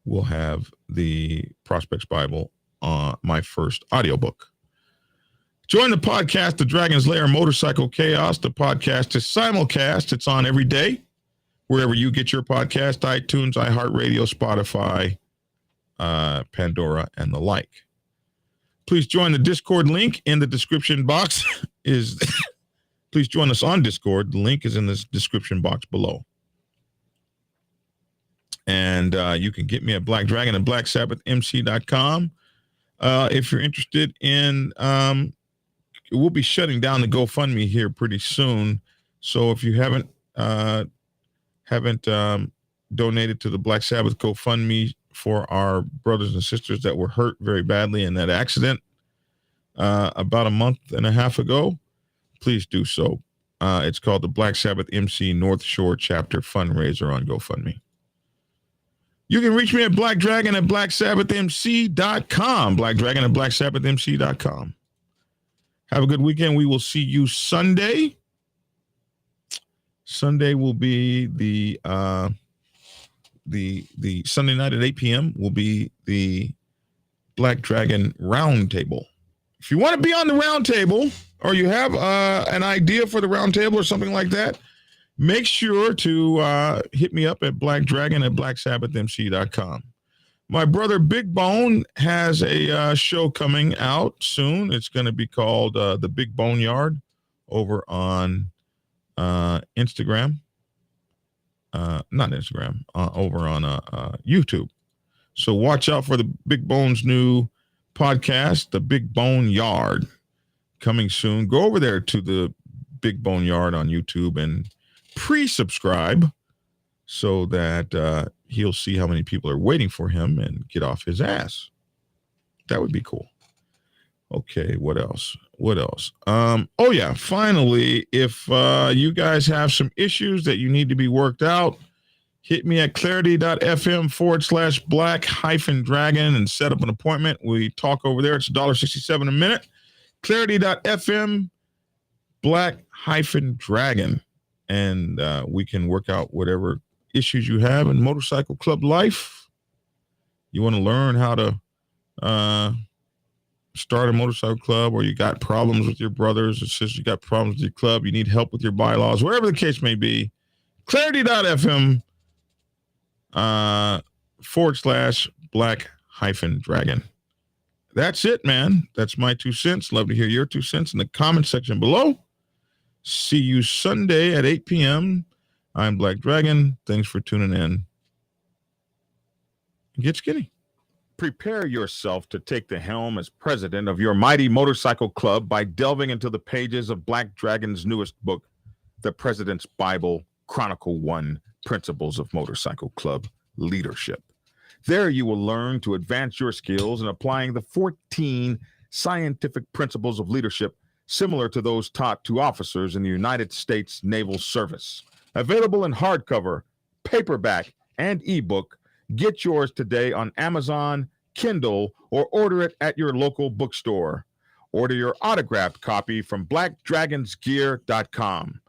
we'll have the Prospects Bible, my first audiobook. Join the podcast, The Dragon's Lair Motorcycle Chaos. The podcast is simulcast. It's on every day, wherever you get your podcast, iTunes, iHeartRadio, Spotify, Pandora, and the like. Please join the Discord link in the description box. Please join us on Discord. The link is in the description box below. And you can get me at Black Dragon and BlackSabbathMC.com. If you're interested in, we'll be shutting down the GoFundMe here pretty soon. So if you haven't donated to the Black Sabbath GoFundMe for our brothers and sisters that were hurt very badly in that accident about a month and a half ago, please do so. It's called the Black Sabbath MC North Shore Chapter Fundraiser on GoFundMe. You can reach me at blackdragon at blacksabbathmc.com. Blackdragon at blacksabbathmc.com. Have a good weekend. We will see you Sunday. Sunday will be the Sunday night at 8 p.m. will be the Black Dragon Roundtable. If you want to be on the roundtable, or you have an idea for the roundtable or something like that, make sure to hit me up at blackdragon at blacksabbathmc.com. My brother Big Bone has a show coming out soon. It's going to be called The Big Boneyard over on Instagram. Not Instagram, over on YouTube. So watch out for the Big Bone's new podcast, The Big Boneyard, coming soon. Go over there to the Big Boneyard on YouTube and pre-subscribe so that he'll see how many people are waiting for him and get off his ass. That would be cool. Okay, what else? Oh yeah, finally, if you guys have some issues that you need to be worked out, hit me at clarity.fm/black-dragon and set up an appointment. We talk over there. It's $1.67 a minute. Clarity.fm black-dragon. And we can work out whatever issues you have in motorcycle club life. You want to learn how to start a motorcycle club, or you got problems with your brothers or sisters, you got problems with your club, you need help with your bylaws, wherever the case may be, clarity.fm /black-dragon. That's it, man. That's my 2 cents. Love to hear your 2 cents in the comment section below. See you Sunday at 8 p.m. I'm Black Dragon. Thanks for tuning in. Get skinny. Prepare yourself to take the helm as president of your mighty motorcycle club by delving into the pages of Black Dragon's newest book, The President's Bible, Chronicle 1, Principles of Motorcycle Club Leadership. There you will learn to advance your skills in applying the 14 scientific principles of leadership similar to those taught to officers in the United States Naval Service. Available in hardcover, paperback, and ebook. Get yours today on Amazon, Kindle, or order it at your local bookstore. Order your autographed copy from blackdragonsgear.com.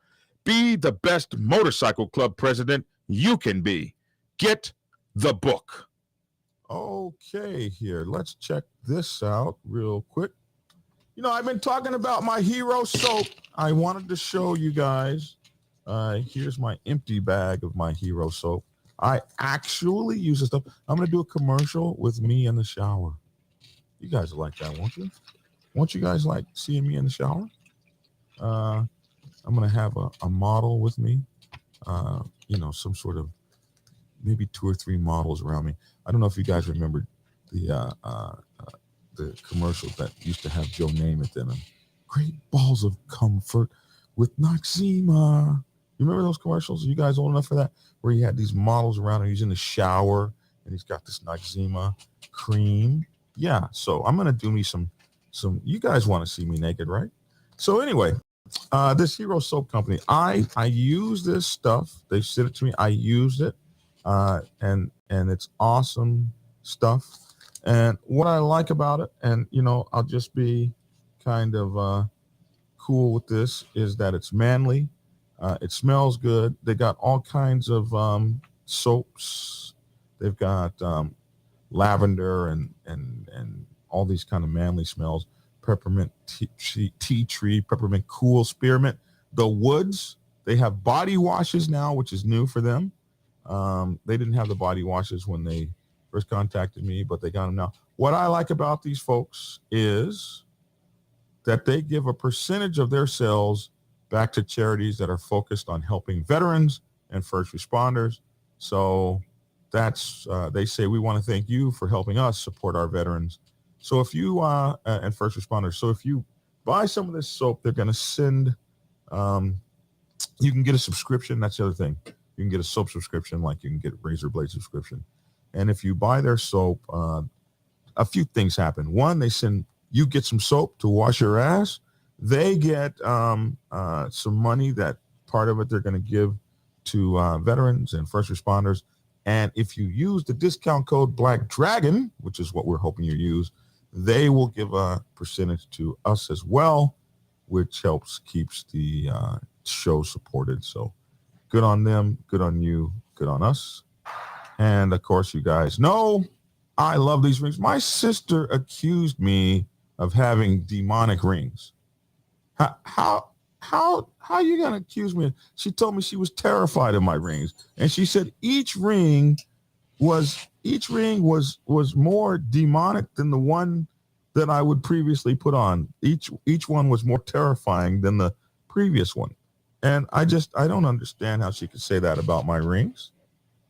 Be the best motorcycle club president you can be. Get the book. Okay, here, let's check this out real quick. You know, I've been talking about my hero soap. I wanted to show you guys. Here's my empty bag of my hero soap. I actually use this stuff. I'm going to do a commercial with me in the shower. You guys like that, won't you? Won't you guys like seeing me in the shower? I'm going to have a model with me. You know, some sort of maybe 2 or 3 models around me. I don't know if you guys remember the commercials that used to have Joe Namath in them. Great balls of comfort with Noxzema. You remember those commercials? Are you guys old enough for that? Where he had these models around him. He's in the shower and he's got this Noxzema cream. Yeah, so I'm gonna do me some. You guys want to see me naked, right? So anyway, this Hero Soap Company. I use this stuff. They sent it to me. I used it, and it's awesome stuff. And what I like about it, and you know, I'll just be kind of cool with this, is that it's manly. It smells good. They got all kinds of soaps. They've got lavender and all these kind of manly smells. Peppermint tea tree, peppermint cool, spearmint. The woods. They have body washes now, which is new for them. They didn't have the body washes when they first contacted me, but they got them now. What I like about these folks is that they give a percentage of their sales back to charities that are focused on helping veterans and first responders. So that's, they say, we want to thank you for helping us support our veterans. So if you, and first responders. So if you buy some of this soap, they're going to send You can get a subscription. That's the other thing. You can get a soap subscription, like you can get a razor blade subscription. And if you buy their soap, a few things happen. One, they send you get some soap to wash your ass. They get some money, that part of it they're going to give to veterans and first responders. And if you use the discount code Black Dragon, which is what we're hoping you use, they will give a percentage to us as well, which helps keeps the show supported. So good on them, good on you, good on us. And of course, you guys know I love these rings. My sister accused me of having demonic rings. How you gonna accuse me? She told me she was terrified of my rings, and she said each ring was more demonic than the one that I would previously put on. Each one was more terrifying than the previous one. And I don't understand how she could say that about my rings.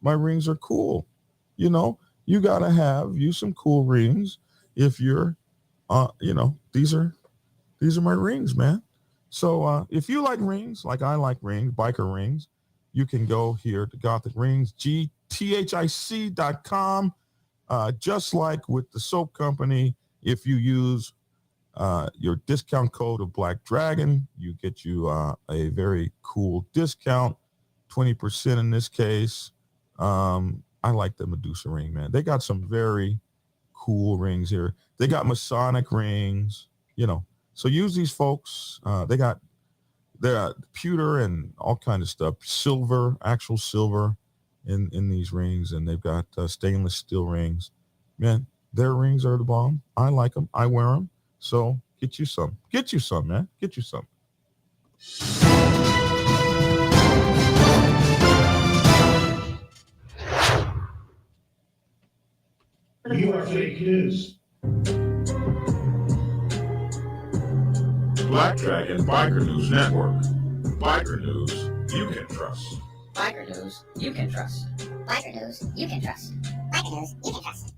My rings are cool. You gotta have some cool rings if you're these are my rings, man. So if you like rings, like I like rings, biker rings, you can go here to Gothic Rings, gthic.com. Just like with the soap company, if you use your discount code of Black Dragon, you get you a very cool discount, 20% in this case. I like the Medusa ring, man. They got some very cool rings here. They got Masonic rings, So use these folks. They're pewter and all kind of stuff, silver, actual silver in these rings, and they've got stainless steel rings. Man, their rings are the bomb. I like them. I wear them. So get you some. Get you some, man. Get you some. You are fake news. Black Dragon Biker News Network. Biker news you can trust. Biker news you can trust. Biker news you can trust. Biker news you can trust.